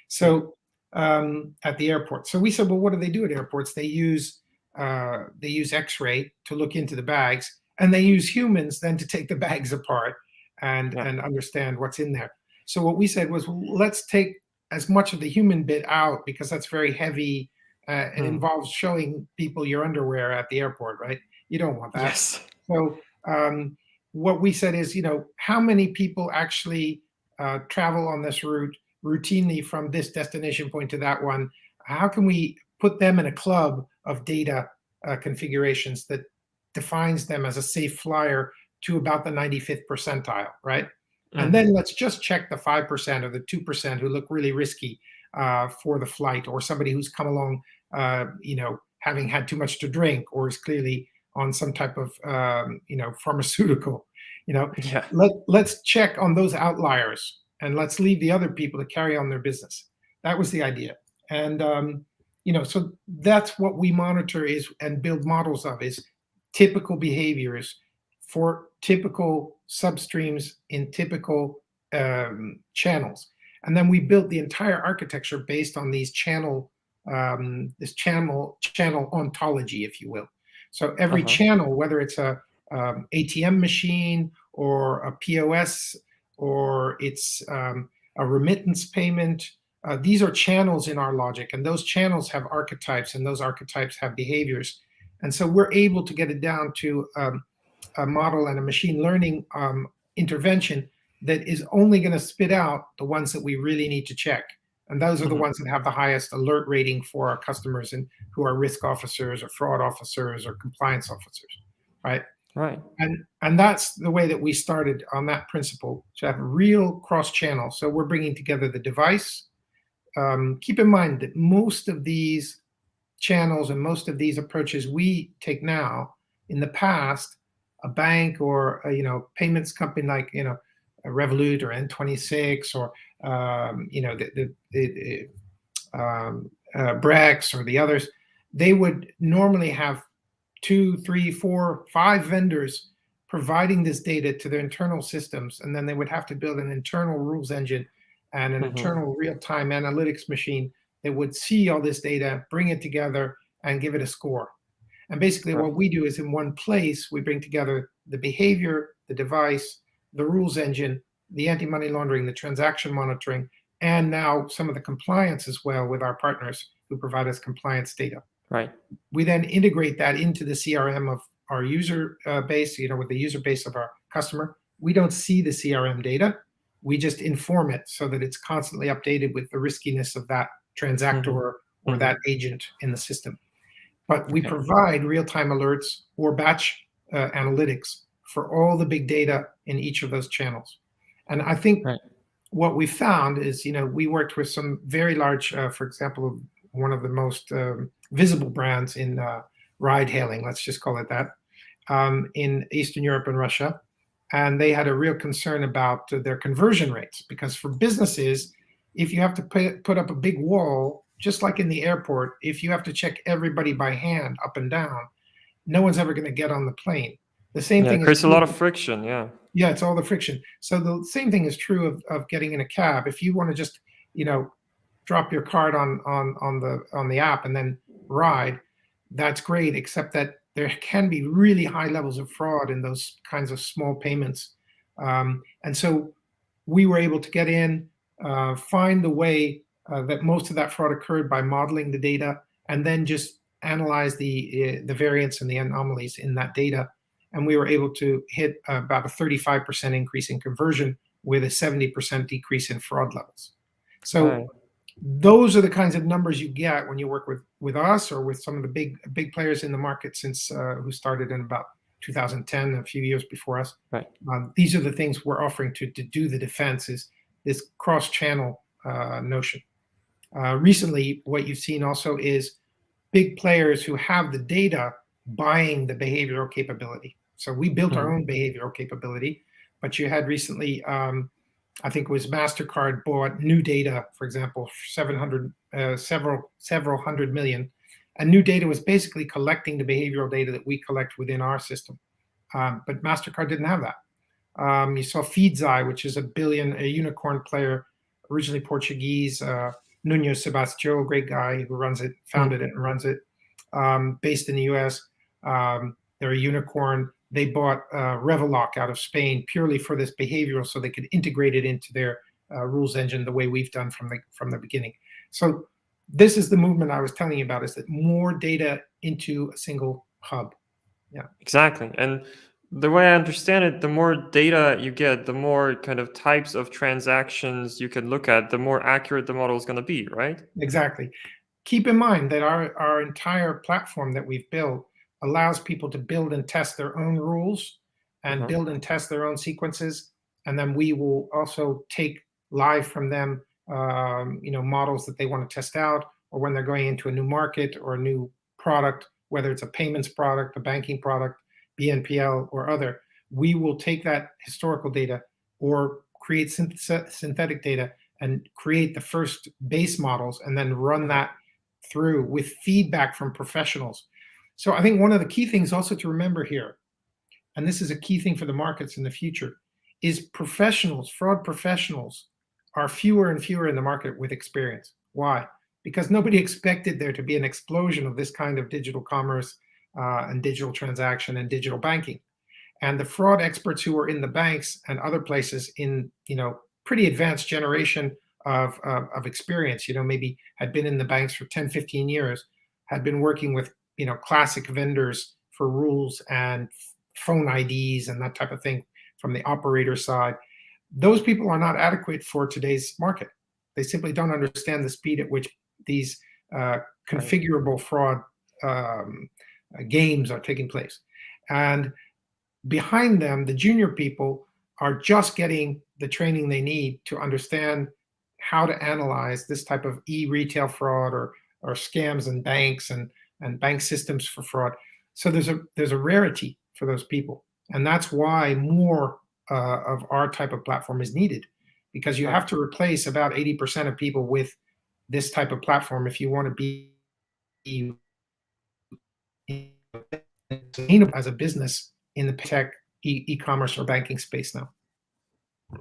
Speaker 2: So at the airport. So we said, well, what do they do at airports? They use X-ray to look into the bags, and they use humans then to take the bags apart and understand what's in there. So what we said was, well, let's take as much of the human bit out, because that's very heavy. It involves showing people your underwear at the airport, right? You don't want that.
Speaker 1: Yes.
Speaker 2: So what we said is, how many people actually travel on this route routinely from this destination point to that one? How can we put them in a club of data configurations that defines them as a safe flyer to about the 95th percentile, right? And then let's just check the 5% or the 2% who look really risky for the flight, or somebody who's come along, having had too much to drink, or is clearly on some type of, pharmaceutical. Let's check on those outliers, and let's leave the other people to carry on their business. That was the idea. And, so that's what we monitor and build models of, is typical behaviors for typical substreams in typical channels. And then we built the entire architecture based on these channel ontology, if you will. So every channel, whether it's a ATM machine or a POS, or it's a remittance payment, these are channels in our logic, and those channels have archetypes, and those archetypes have behaviors. And so we're able to get it down to a model and a machine learning intervention that is only going to spit out the ones that we really need to check. And those are the ones that have the highest alert rating for our customers, and who are risk officers or fraud officers or compliance officers, right?
Speaker 1: Right.
Speaker 2: And that's the way that we started on that principle, to have real cross-channel. So we're bringing together the device. Keep in mind that most of these channels and most of these approaches we take now, in the past, a bank or a payments company like a Revolut or N26 or Brex or the others, they would normally have 2, 3, 4, 5 vendors providing this data to their internal systems, and then they would have to build an internal rules engine and an internal real-time analytics machine that would see all this data, bring it together, and give it a score. And basically what we do is, in one place, we bring together the behavior, the device, the rules engine, the anti-money laundering, the transaction monitoring, and now some of the compliance as well with our partners who provide us compliance data.
Speaker 1: Right.
Speaker 2: We then integrate that into the CRM of our user base, with the user base of our customer. We don't see the CRM data. We just inform it so that it's constantly updated with the riskiness of that transactor or that agent in the system. But we provide real-time alerts or batch analytics for all the big data in each of those channels. And I think what we found is, we worked with some very large, for example, one of the most visible brands in ride hailing, let's just call it that, in Eastern Europe and Russia. And they had a real concern about their conversion rates, because for businesses, if you have to put up a big wall, just like in the airport, if you have to check everybody by hand up and down, no one's ever going to get on the plane. The same thing
Speaker 1: creates a lot of friction. Yeah,
Speaker 2: it's all the friction. So the same thing is true of getting in a cab. If you want to just drop your card on the app and then ride, that's great, except that there can be really high levels of fraud in those kinds of small payments. And so we were able to get in, find the way that most of that fraud occurred by modeling the data, and then just analyze the variance and the anomalies in that data. And we were able to hit about a 35% increase in conversion with a 70% decrease in fraud levels. So those are the kinds of numbers you get when you work with us or with some of the big players in the market since who started in about 2010, a few years before us. These are the things we're offering to do the defense, is this cross-channel notion. Recently, what you've seen also is big players who have the data buying the behavioral capability. So we built our own behavioral capability, but you had recently, I think it was MasterCard bought new data, for example, 700, several hundred million. And new data was basically collecting the behavioral data that we collect within our system. But MasterCard didn't have that. You saw Feedzai, which is a unicorn player, originally Portuguese, Nuno Sebastião, great guy who runs it, founded it and runs it, based in the US. They're a unicorn. They bought Revelock out of Spain purely for this behavioral, so they could integrate it into their rules engine the way we've done from the beginning. So this is the movement I was telling you about, is that more data into a single hub. Yeah,
Speaker 1: exactly. And the way I understand it, the more data you get, the more kind of types of transactions you can look at, the more accurate the model is going to be, right?
Speaker 2: exactly. Keep in mind that our entire platform that we've built allows people to build and test their own rules and build and test their own sequences. And then we will also take live from them, models that they want to test out, or when they're going into a new market or a new product, whether it's a payments product, a banking product, BNPL, or other. We will take that historical data or create synthetic data and create the first base models and then run that through with feedback from professionals. So I think one of the key things also to remember here, and this is a key thing for the markets in the future, is professionals, fraud professionals, are fewer and fewer in the market with experience. Why? Because nobody expected there to be an explosion of this kind of digital commerce and digital transaction and digital banking. And the fraud experts who were in the banks and other places in, pretty advanced generation of experience, maybe had been in the banks for 10, 15 years, had been working with, classic vendors for rules and phone IDs and that type of thing from the operator side. Those people are not adequate for today's market. They simply don't understand the speed at which these configurable fraud games are taking place. And behind them, the junior people are just getting the training they need to understand how to analyze this type of e-retail fraud or scams in banks and bank systems for fraud. So there's a rarity for those people. And that's why more of our type of platform is needed, because you have to replace about 80% of people with this type of platform if you want to be as a business in the tech, e-commerce, or banking space now.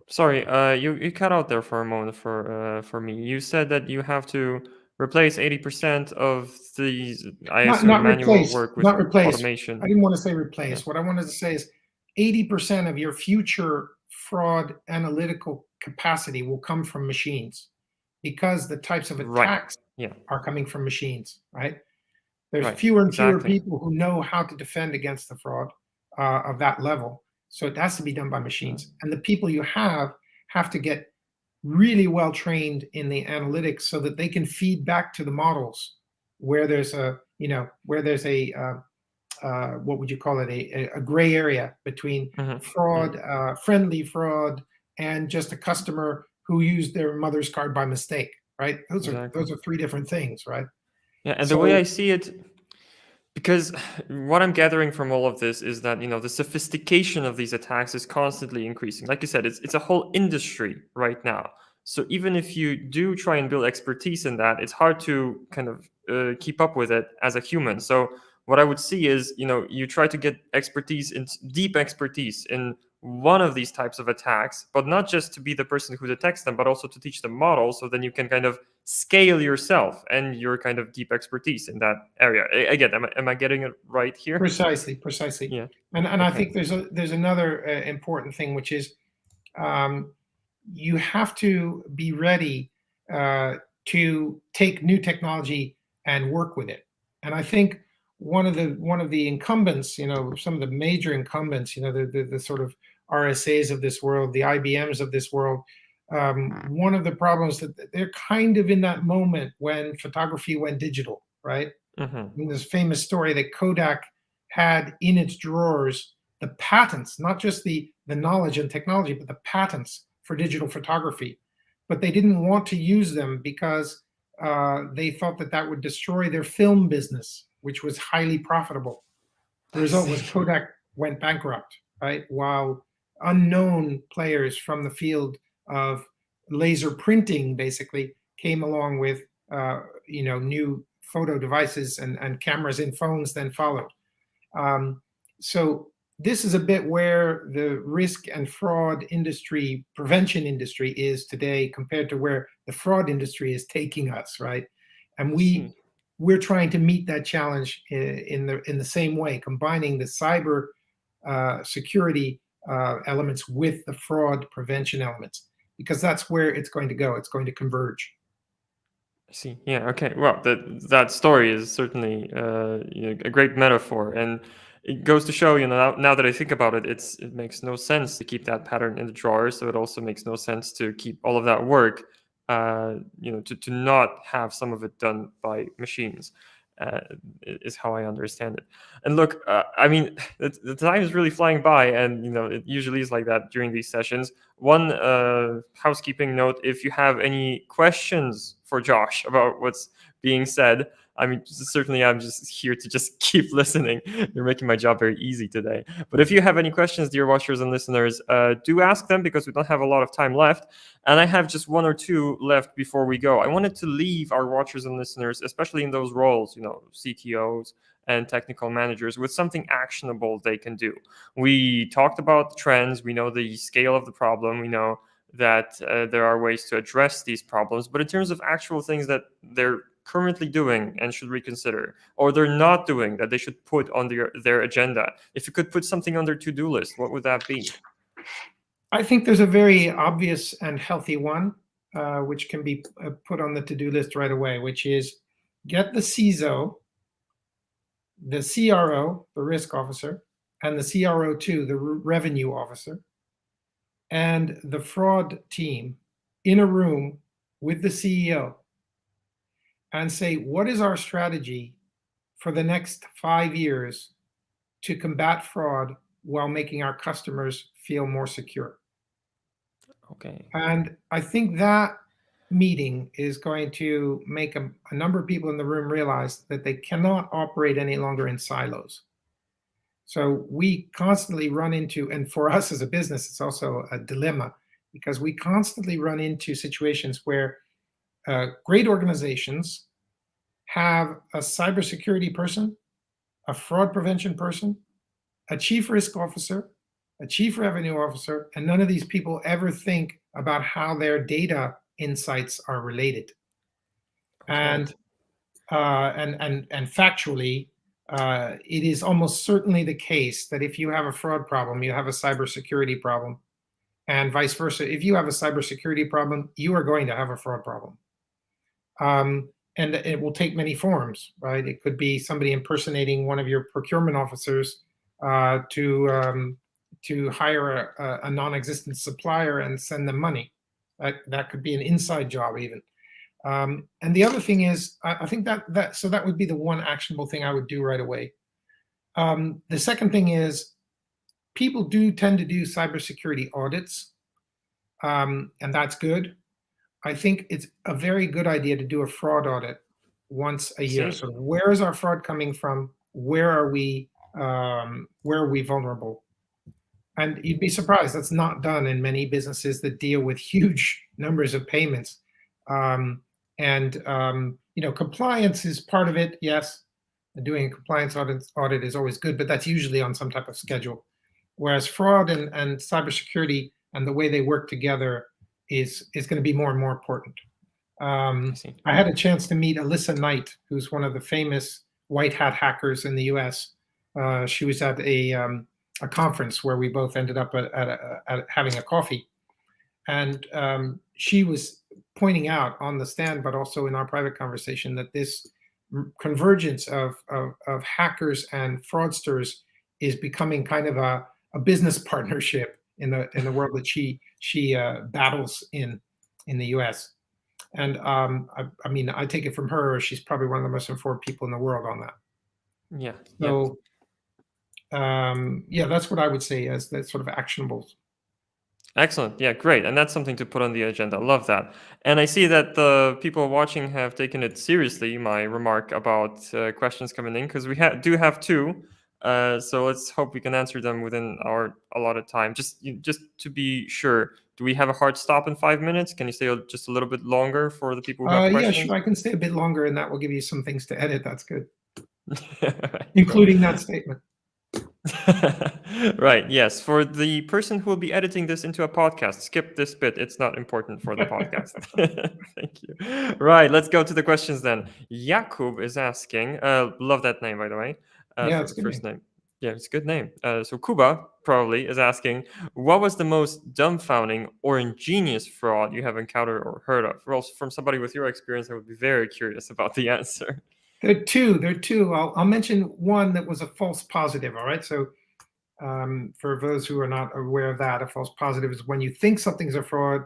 Speaker 1: Sorry, you cut out there for a moment for me. You said that you have to replace 80% of these, I assume, manual work with automation.
Speaker 2: I didn't want to say replace. Yeah. What I wanted to say is 80% of your future fraud analytical capacity will come from machines, because the types of attacks are coming from machines, right? There's fewer and fewer people who know how to defend against the fraud of that level. So it has to be done by machines. And the people you have to get really well trained in the analytics so that they can feed back to the models where there's what would you call it, a gray area between fraud, friendly fraud, and just a customer who used their mother's card by mistake, right? Those are three different things, right?
Speaker 1: Yeah, and the way I see it, because what I'm gathering from all of this is that, the sophistication of these attacks is constantly increasing. Like you said, it's a whole industry right now. So even if you do try and build expertise in that, it's hard to kind of keep up with it as a human. So what I would see is, you try to get deep expertise in one of these types of attacks, but not just to be the person who detects them, but also to teach the model, so then you can kind of scale yourself and your kind of deep expertise in that area. Again, am I getting it right here?
Speaker 2: Precisely. Yeah. And I think there's another important thing, which is you have to be ready to take new technology and work with it. And I think one of the incumbents, some of the major incumbents, the sort of RSAs of this world, the IBMs of this world, one of the problems that they're kind of in that moment when photography went digital, right? In this famous story that Kodak had in its drawers the patents, not just the knowledge and technology, but the patents for digital photography. But they didn't want to use them because they thought that that would destroy their film business, which was highly profitable. The result was Kodak went bankrupt, right? While unknown players from the field of laser printing basically came along with new photo devices and cameras in phones then followed. So this is a bit where the risk and fraud industry, prevention industry is today compared to where the fraud industry is taking us, right? And we're trying to meet that challenge in the same way, combining the cyber security elements with the fraud prevention elements, because that's where it's going to go. It's going to converge.
Speaker 1: I see. Yeah. Okay. Well, that story is certainly a great metaphor, and it goes to show, now that I think about it, it makes no sense to keep that pattern in the drawer. So it also makes no sense to keep all of that work, to not have some of it done by machines. Is how I understand it. And look, I mean, the time is really flying by, and it usually is like that during these sessions. One housekeeping note: if you have any questions for Josh about what's being said, I mean, certainly I'm just here to just keep listening. You're making my job very easy today. But if you have any questions, dear watchers and listeners, do ask them, because we don't have a lot of time left. And I have just one or two left before we go. I wanted to leave our watchers and listeners, especially in those roles, CTOs and technical managers, with something actionable they can do. We talked about the trends. We know the scale of the problem. We know that there are ways to address these problems. But in terms of actual things that they're currently doing and should reconsider, or they're not doing that they should put on their agenda, if you could put something on their to-do list, what would that be?
Speaker 2: I think there's a very obvious and healthy one, which can be put on the to-do list right away, which is get the CISO, the CRO, the risk officer, and the CRO2, the revenue officer, and the fraud team in a room with the CEO and say, what is our strategy for the next 5 years to combat fraud while making our customers feel more secure?
Speaker 1: Okay.
Speaker 2: And I think that meeting is going to make a number of people in the room realize that they cannot operate any longer in silos. So we constantly run into, and for us as a business, it's also a dilemma, because we constantly run into situations where great organizations have a cybersecurity person, a fraud prevention person, a chief risk officer, a chief revenue officer, and none of these people ever think about how their data insights are related. And factually, it is almost certainly the case that if you have a fraud problem, you have a cybersecurity problem, and vice versa. If you have a cybersecurity problem, you are going to have a fraud problem. And it will take many forms, right? It could be somebody impersonating one of your procurement officers to hire a non-existent supplier and send them money. That could be an inside job even. And the other thing is, I think that would be the one actionable thing I would do right away. The second thing is, people do tend to do cybersecurity audits, and that's good. I think it's a very good idea to do a fraud audit once a year. So where is our fraud coming from? Where are we vulnerable? And you'd be surprised, that's not done in many businesses that deal with huge numbers of payments. Compliance is part of it, yes. Doing a compliance audit is always good, but that's usually on some type of schedule. Whereas fraud and cybersecurity and the way they work together is going to be more and more important. I had a chance to meet Alyssa Knight, who's one of the famous white hat hackers in the US. She was at a conference where we both ended up at having a coffee. And she was pointing out on the stand, but also in our private conversation, that this convergence of hackers and fraudsters is becoming kind of a business partnership in the world that she battles in the US. And I mean, I take it from her, she's probably one of the most informed people in the world on that.
Speaker 1: Yeah.
Speaker 2: So that's what I would say as that sort of actionables.
Speaker 1: Excellent. Yeah, great. And that's something to put on the agenda. Love that. And I see that the people watching have taken it seriously, my remark about questions coming in, because we do have two. So let's hope we can answer them within our allotted time. Just to be sure, do we have a hard stop in 5 minutes? Can you stay just a little bit longer for the people who have
Speaker 2: Yeah,
Speaker 1: questions?
Speaker 2: sure. I can stay a bit longer, and that will give you some things to edit. That's good,
Speaker 1: Right,
Speaker 2: including that statement.
Speaker 1: right. Yes. For the person who will be editing this into a podcast, skip this bit. It's not important for the podcast. Thank you. Right. Let's go to the questions then. Jakub is asking, love that name, by the way.
Speaker 2: Yeah,
Speaker 1: For
Speaker 2: it's
Speaker 1: the
Speaker 2: a good
Speaker 1: first
Speaker 2: name.
Speaker 1: name. Yeah, it's a good name. So Kuba probably is asking, what was the most dumbfounding or ingenious fraud you have encountered or heard of? Well, from somebody with your experience, I would be very curious about the answer.
Speaker 2: There are two. There are two. I'll mention one that was a false positive. All right. So for those who are not aware of that, a false positive is when you think something's a fraud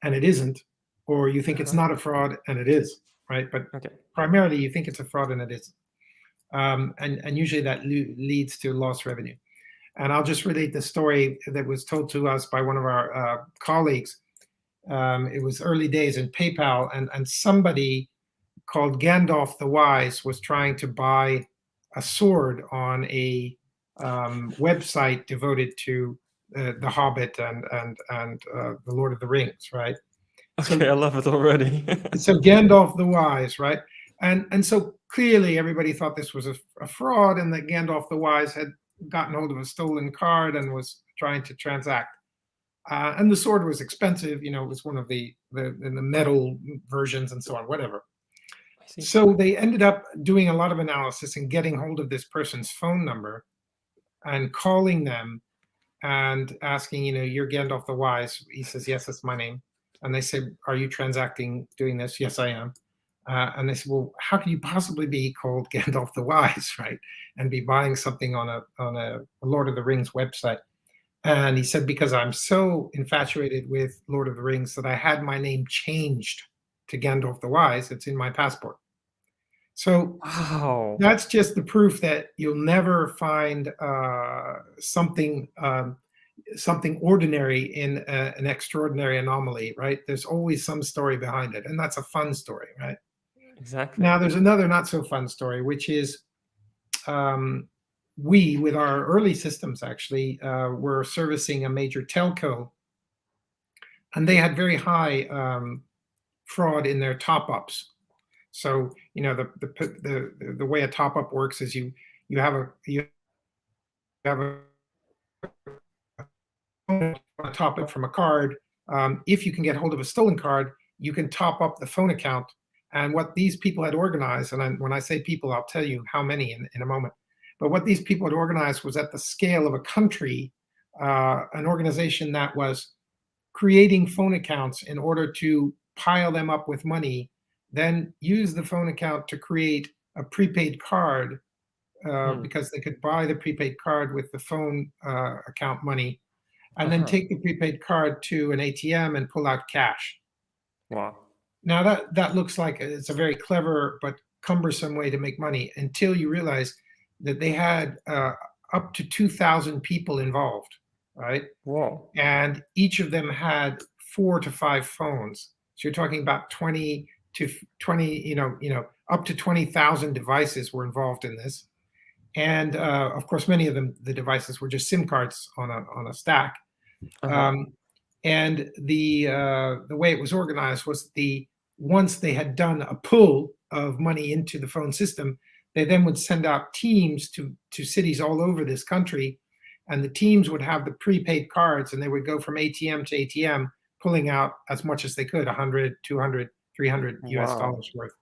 Speaker 2: and it isn't, or you think it's
Speaker 1: Uh-huh.
Speaker 2: not a fraud and it is, right? But
Speaker 1: Okay.
Speaker 2: primarily you think it's a fraud and it isn't. And usually that leads to lost revenue. And I'll just relate the story that was told to us by one of our colleagues. It was early days in PayPal, and somebody called Gandalf the Wise was trying to buy a sword on a website devoted to the Hobbit and the Lord of the Rings, right?
Speaker 1: Okay, I love it already.
Speaker 2: So Gandalf the Wise, right? And so clearly everybody thought this was a fraud, and that Gandalf the Wise had gotten hold of a stolen card and was trying to transact. And the sword was expensive, you know, it was one of the metal versions and so on, whatever.
Speaker 1: I see.
Speaker 2: So they ended up doing a lot of analysis and getting hold of this person's phone number and calling them and asking, you know, you're Gandalf the Wise. He says, yes, that's my name. And they said, are you transacting doing this? Yes, I am. And they said, well, how can you possibly be called Gandalf the Wise, right? And be buying something on a Lord of the Rings website. And he said, because I'm so infatuated with Lord of the Rings that I had my name changed to Gandalf the Wise. It's in my passport. So
Speaker 1: Wow.
Speaker 2: that's just the proof that you'll never find something ordinary in an extraordinary anomaly, right? There's always some story behind it, and that's a fun story, right?
Speaker 1: Exactly.
Speaker 2: Now, there's another not so fun story, which is we, with our early systems, actually, were servicing a major telco, and they had very high fraud in their top-ups. So, you know, the way a top-up works is you have a top up from a card. If you can get hold of a stolen card, you can top up the phone account. And what these people had organized, and when I say people, I'll tell you how many in a moment. But what these people had organized was at the scale of a country, an organization that was creating phone accounts in order to pile them up with money, then use the phone account to create a prepaid card because they could buy the prepaid card with the phone account money, and then
Speaker 1: Uh-huh.
Speaker 2: take the prepaid card to an ATM and pull out cash.
Speaker 1: Wow.
Speaker 2: Now that looks like it's a very clever but cumbersome way to make money until you realize that they had up to 2,000 people involved, right?
Speaker 1: Whoa.
Speaker 2: And each of them had 4 to 5 phones. So you're talking about 20 to 20, up to 20,000 devices were involved in this. And of course, many of them, the devices were just SIM cards on a stack.
Speaker 1: Uh-huh.
Speaker 2: And the way it was organized was once they had done a pull of money into the phone system, they then would send out teams to cities all over this country, and the teams would have the prepaid cards, and they would go from ATM to ATM, pulling out as much as they could, 100, 200, 300 US
Speaker 1: Wow.
Speaker 2: dollars worth.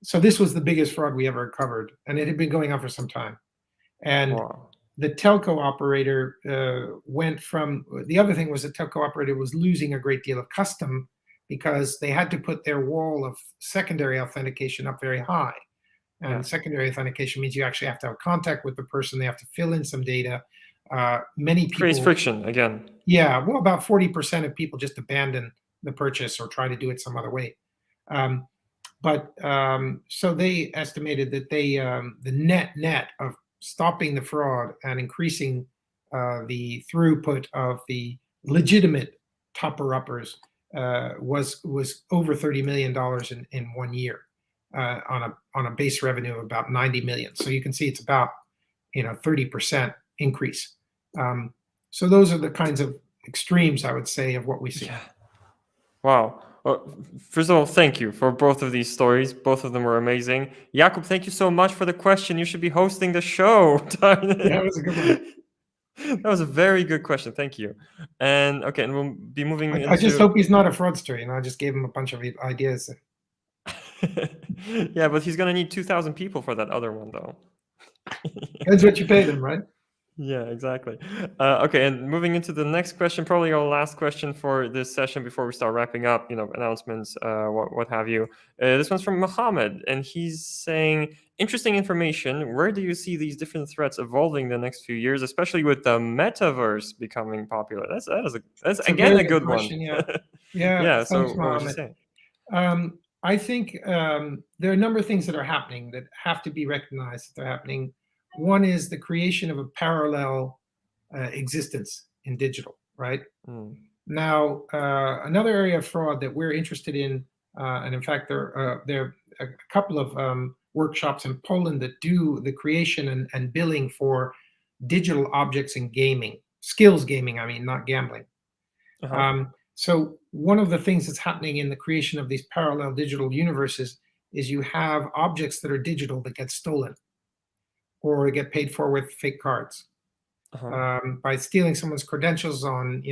Speaker 2: So this was the biggest fraud we ever covered, and it had been going on for some time. And
Speaker 1: Wow.
Speaker 2: the telco operator went from, the other thing was the telco operator was losing a great deal of custom because they had to put their wall of secondary authentication up very high. And
Speaker 1: Yeah.
Speaker 2: secondary authentication means you actually have to have contact with the person. They have to fill in some data. Many
Speaker 1: Creates
Speaker 2: people,
Speaker 1: friction again.
Speaker 2: yeah, well, about 40% of people just abandon the purchase or try to do it some other way. So they estimated that the net of stopping the fraud and increasing the throughput of the legitimate topper-uppers was over $30 million in 1 year on a base revenue of about 90 million. So you can see it's about 30% increase. So those are the kinds of extremes, I would say, of what we see.
Speaker 1: Yeah. Wow. Well, first of all, thank you for both of these stories. Both of them were amazing. Jakub, thank you so much for the question. You should be hosting the show.
Speaker 2: Yeah, it was a good one.
Speaker 1: That was a very good question. Thank you. And okay, and we'll be moving
Speaker 2: I just
Speaker 1: into.
Speaker 2: hope he's not a fraudster. I just gave him a bunch of ideas.
Speaker 1: Yeah, but he's gonna need 2,000 people for that other one, though.
Speaker 2: That's what you pay them, right?
Speaker 1: Yeah, exactly. Okay, and moving into the next question, probably our last question for this session before we start wrapping up, announcements, what have you. This one's from Mohammed, and he's saying, interesting information. Where do you see these different threats evolving the next few years, especially with the metaverse becoming popular? That's again a good
Speaker 2: question,
Speaker 1: one.
Speaker 2: Yeah.
Speaker 1: Yeah. So
Speaker 2: Thanks,
Speaker 1: what would you
Speaker 2: Mohammed.
Speaker 1: say?
Speaker 2: I think there are a number of things that are happening that have to be recognized that they're happening. One is the creation of a parallel existence in digital, right?
Speaker 1: Mm.
Speaker 2: Now, another area of fraud that we're interested in, and in fact, there are a couple of workshops in Poland that do the creation and billing for digital objects in gaming, skills gaming, I mean, not gambling.
Speaker 1: Uh-huh.
Speaker 2: So one of the things that's happening in the creation of these parallel digital universes is you have objects that are digital that get stolen or get paid for with fake cards.
Speaker 1: Uh-huh.
Speaker 2: By stealing someone's credentials on,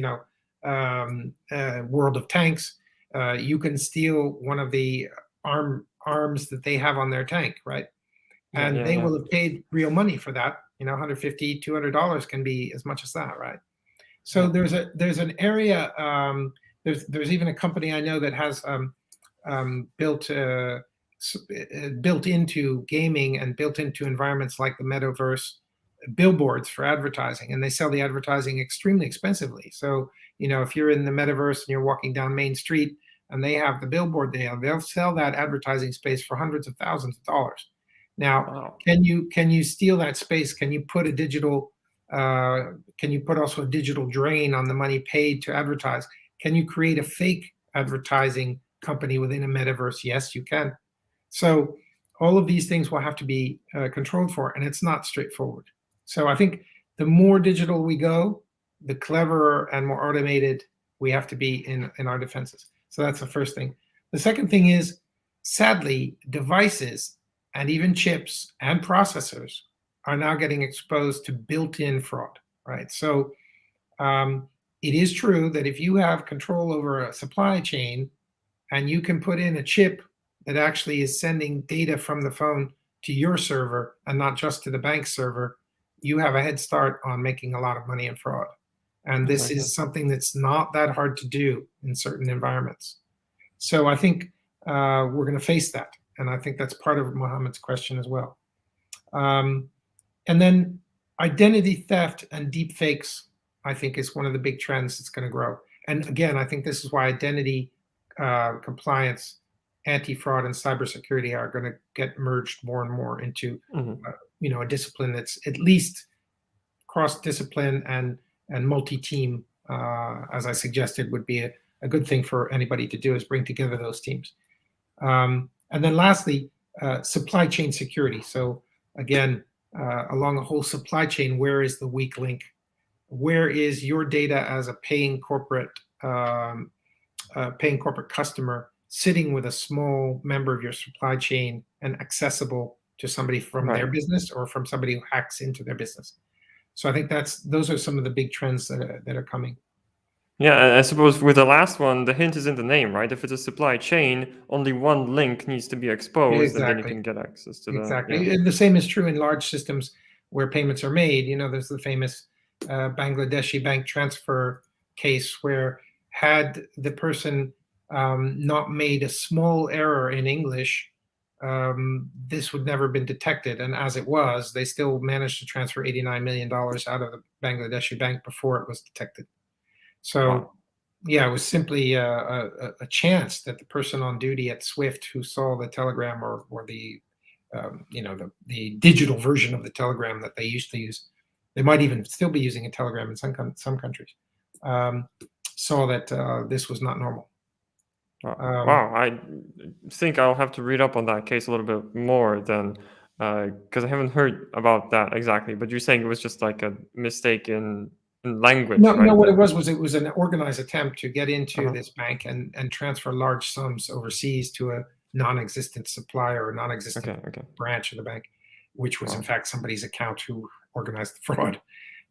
Speaker 2: World of Tanks, you can steal one of the arms that they have on their tank, right?
Speaker 1: Yeah,
Speaker 2: And
Speaker 1: yeah,
Speaker 2: they
Speaker 1: yeah.
Speaker 2: will have paid real money for that. $150, $200 can be as much as that, right? So
Speaker 1: Yeah.
Speaker 2: there's an area. There's even a company I know that has built into gaming and built into environments like the metaverse billboards for advertising, and they sell the advertising extremely expensively. So if you're in the metaverse and you're walking down Main Street and they have the billboard there, they'll sell that advertising space for hundreds of thousands of dollars. Now,
Speaker 1: Wow.
Speaker 2: can you steal that space? Can you put a digital can you put also a digital drain on the money paid to advertise? Can you create a fake advertising company within a metaverse? Yes, you can. So all of these things will have to be controlled for, and it's not straightforward. So I think the more digital we go, the cleverer and more automated we have to be in our defenses. So that's the first thing. The second thing is, sadly, devices and even chips and processors are now getting exposed to built-in fraud, right? So it is true that if you have control over a supply chain and you can put in a chip that actually is sending data from the phone to your server and not just to the bank server, you have a head start on making a lot of money in fraud. And this
Speaker 1: Exactly.
Speaker 2: is something that's not that hard to do in certain environments. So I think we're going to face that. And I think that's part of Mohammed's question as well. And then identity theft and deep fakes, I think, is one of the big trends that's going to grow. And again, I think this is why identity compliance, anti-fraud, and cybersecurity are going to get merged more and more into, a discipline that's at least cross-discipline and multi-team, as I suggested, would be a good thing for anybody to do, is bring together those teams. And then lastly, supply chain security. So again, along a whole supply chain, where is the weak link? Where is your data as a paying corporate customer sitting with a small member of your supply chain and accessible to somebody from their business or from somebody who hacks into their business? So I think those are some of the big trends that are coming.
Speaker 1: Yeah, I suppose with the last one, the hint is in the name, right? If it's a supply chain, only one link needs to be exposed, and then you can get access to
Speaker 2: Exactly.
Speaker 1: the.
Speaker 2: And the same is true in large systems where payments are made. There's the famous Bangladeshi bank transfer case where, had the person not made a small error in English, this would never have been detected. And as it was, they still managed to transfer $89 million out of the Bangladeshi bank before it was detected. So,
Speaker 1: Wow.
Speaker 2: yeah, it was simply a chance that the person on duty at Swift who saw the telegram or the the digital version of the telegram that they used to use, they might even still be using a telegram in some countries, saw that this was not normal.
Speaker 1: Wow, I think I'll have to read up on that case a little bit more then, because I haven't heard about that exactly. But you're saying it was just like a mistake in language,
Speaker 2: No,
Speaker 1: right?
Speaker 2: what it was an organized attempt to get into
Speaker 1: Uh-huh.
Speaker 2: this bank and transfer large sums overseas to a non-existent supplier or non-existent
Speaker 1: Okay.
Speaker 2: branch of the bank, which was in
Speaker 1: Wow.
Speaker 2: fact somebody's account who organized the fraud.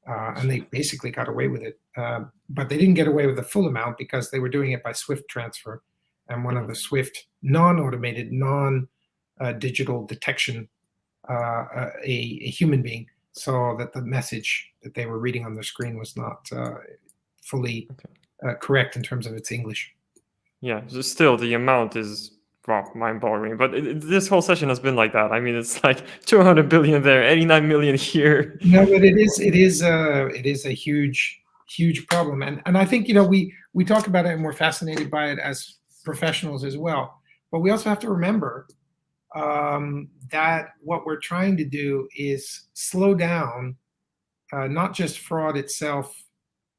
Speaker 2: And they basically got away with it. But they didn't get away with the full amount because they were doing it by SWIFT transfer. And one of the SWIFT non-automated, non-digital detection, a human being saw that the message that they were reading on their screen was not fully correct in terms of its English.
Speaker 1: Yeah, just still the amount is mind-boggling. But this whole session has been like that. I mean, it's like 200 billion there, 89 million here.
Speaker 2: No, but it is a huge problem, and I think we talk about it and we're fascinated by it as professionals as well. But we also have to remember that what we're trying to do is slow down not just fraud itself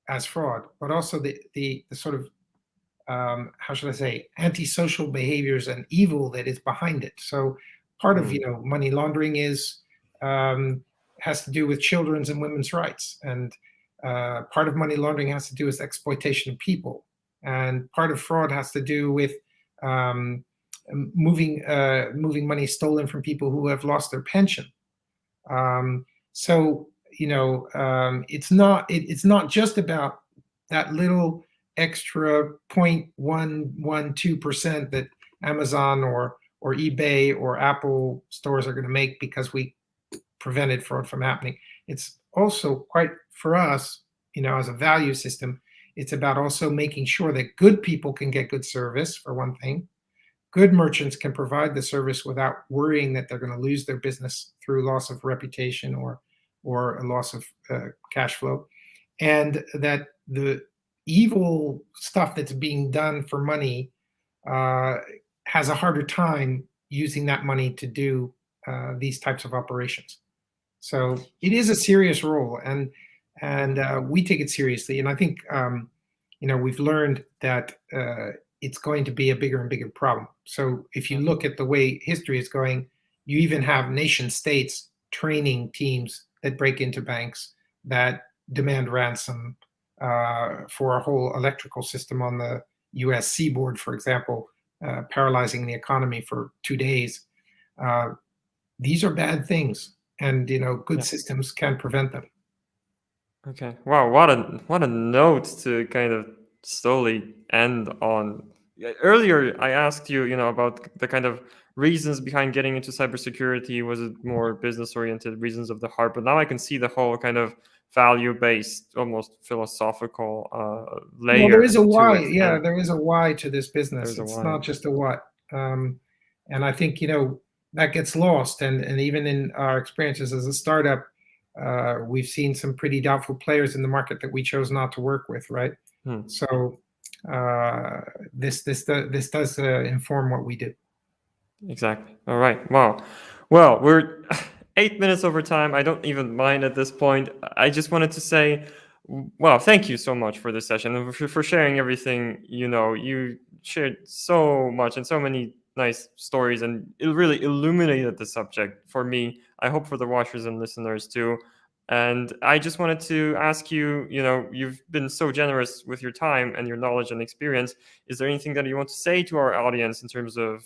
Speaker 2: as fraud, but also the sort of how should I say, antisocial behaviors and evil that is behind it. So part of money laundering is has to do with children's and women's rights, and part of money laundering has to do with exploitation of people, and part of fraud has to do with moving money stolen from people who have lost their pension. So it's not just about that little extra 0.112% that Amazon or eBay or Apple stores are going to make because we prevented fraud from happening. It's also quite, for us, as a value system, it's about also making sure that good people can get good service, for one thing. Good merchants can provide the service without worrying that they're going to lose their business through loss of reputation or a loss of cash flow, and that the evil stuff that's being done for money has a harder time using that money to do these types of operations. So it is a serious role, and we take it seriously. And I think we've learned that it's going to be a bigger and bigger problem. So if you look at the way history is going, you even have nation states training teams that break into banks that demand ransom for a whole electrical system on the U.S. seaboard, for example, paralyzing the economy for 2 days. These are bad things, and good systems can prevent them.
Speaker 1: Okay. Wow. What a note to kind of slowly end on. Earlier, I asked you, about the kind of reasons behind getting into cybersecurity. Was it more business-oriented reasons of the heart? But now I can see the whole kind of value-based, almost philosophical layer.
Speaker 2: Well, there is a why.
Speaker 1: it,
Speaker 2: Yeah, there is a why to this business.
Speaker 1: There's a
Speaker 2: It's
Speaker 1: why.
Speaker 2: not just a what. And I think that gets lost. And even in our experiences as a startup, we've seen some pretty doubtful players in the market that we chose not to work with, right? So this does inform what we do.
Speaker 1: Exactly. All right. Wow. Well, we're 8 minutes over time. I don't even mind at this point. I just wanted to say, well, thank you so much for this session and for sharing everything. You shared so much and so many nice stories, and it really illuminated the subject for me. I hope for the watchers and listeners too. And I just wanted to ask you, you've been so generous with your time and your knowledge and experience. Is there anything that you want to say to our audience in terms of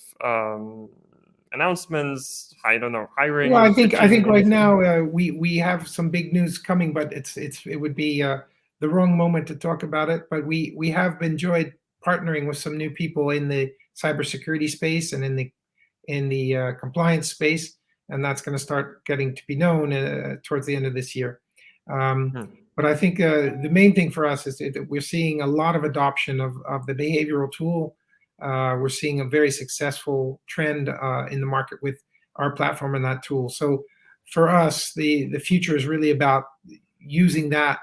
Speaker 1: announcements? I don't know, hiring.
Speaker 2: Well, I think right now we have some big news coming, but it would be the wrong moment to talk about it. But we have enjoyed partnering with some new people in the cybersecurity space and in the compliance space. And that's going to start getting to be known towards the end of this year. But I think the main thing for us is that we're seeing a lot of adoption of the behavioral tool. We're seeing a very successful trend in the market with our platform and that tool. So for us, the future is really about using that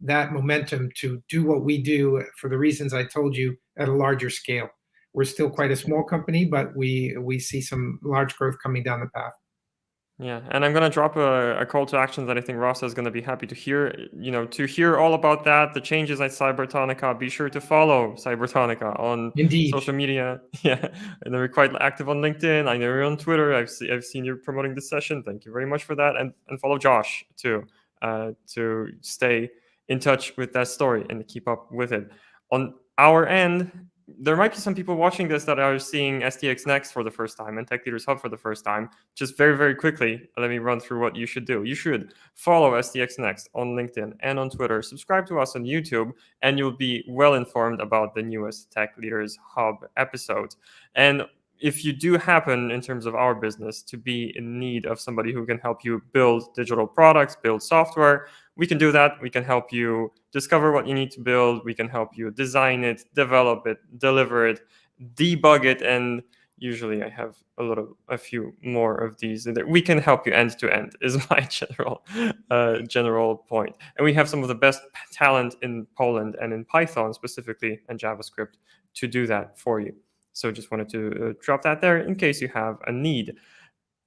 Speaker 2: momentum to do what we do for the reasons I told you at a larger scale. We're still quite a small company, but we see some large growth coming down the path.
Speaker 1: Yeah, and I'm gonna drop a call to action that I think Rossa is gonna be happy to hear. To hear all about that, the changes at Cybertonica. Be sure to follow Cybertonica on
Speaker 2: Indeed.
Speaker 1: social media. Yeah, and we're quite active on LinkedIn. I know you're on Twitter. I've seen you promoting this session. Thank you very much for that, and follow Josh too, to stay in touch with that story and keep up with it. On our end, there might be some people watching this that are seeing STX Next for the first time and Tech Leaders Hub for the first time. Just very, very quickly, let me run through what you should do. You should follow STX Next on LinkedIn and on Twitter. Subscribe to us on YouTube, and you'll be well informed about the newest Tech Leaders Hub episodes. And if you do happen, in terms of our business, to be in need of somebody who can help you build digital products, build software, we can do that. We can help you discover what you need to build. We can help you design it, develop it, deliver it, debug it, and usually I have a few more of these. We can help you end to end is my general point. And we have some of the best talent in Poland and in Python specifically and JavaScript to do that for you. So just wanted to drop that there in case you have a need.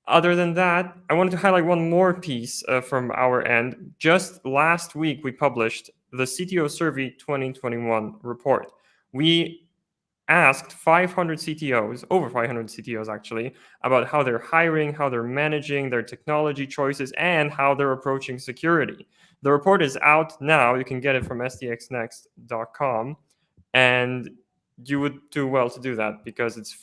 Speaker 1: Other than that, I wanted to highlight one more piece from our end. Just last week, we published the CTO Survey 2021 report. We asked 500 CTOs, over 500 CTOs actually, about how they're hiring, how they're managing their technology choices, and how they're approaching security. The report is out now. You can get it from stxnext.com. And you would do well to do that because it's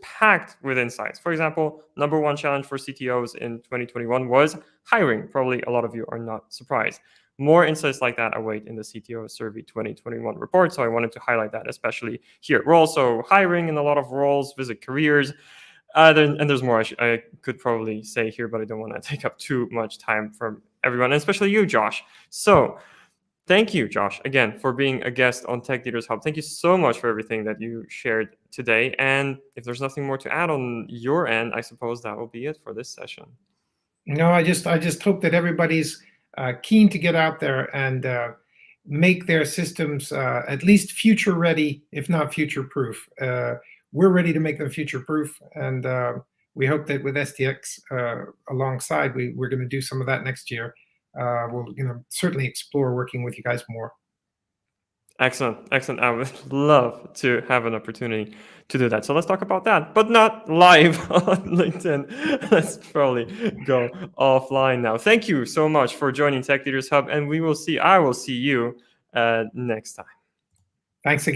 Speaker 1: packed with insights. For example, number one challenge for CTOs in 2021 was hiring. Probably a lot of you are not surprised. More insights like that await in the CTO Survey 2021 report. So I wanted to highlight that, especially here. We're also hiring in a lot of roles, visit careers. And there's more I could probably say here, but I don't want to take up too much time from everyone, and especially you, Josh. So thank you, Josh, again, for being a guest on Tech Leaders Hub. Thank you so much for everything that you shared today. And if there's nothing more to add on your end, I suppose that will be it for this session.
Speaker 2: No, I just hope that everybody's keen to get out there and make their systems at least future ready, if not future proof. We're ready to make them future proof, and we hope that with STX alongside, we're going to do some of that next year. We're going to certainly explore working with you guys more.
Speaker 1: Excellent. I would love to have an opportunity to do that. So let's talk about that, but not live on LinkedIn. Let's probably go offline now. Thank you so much for joining Tech Leaders Hub, and I will see you next time.
Speaker 2: Thanks again.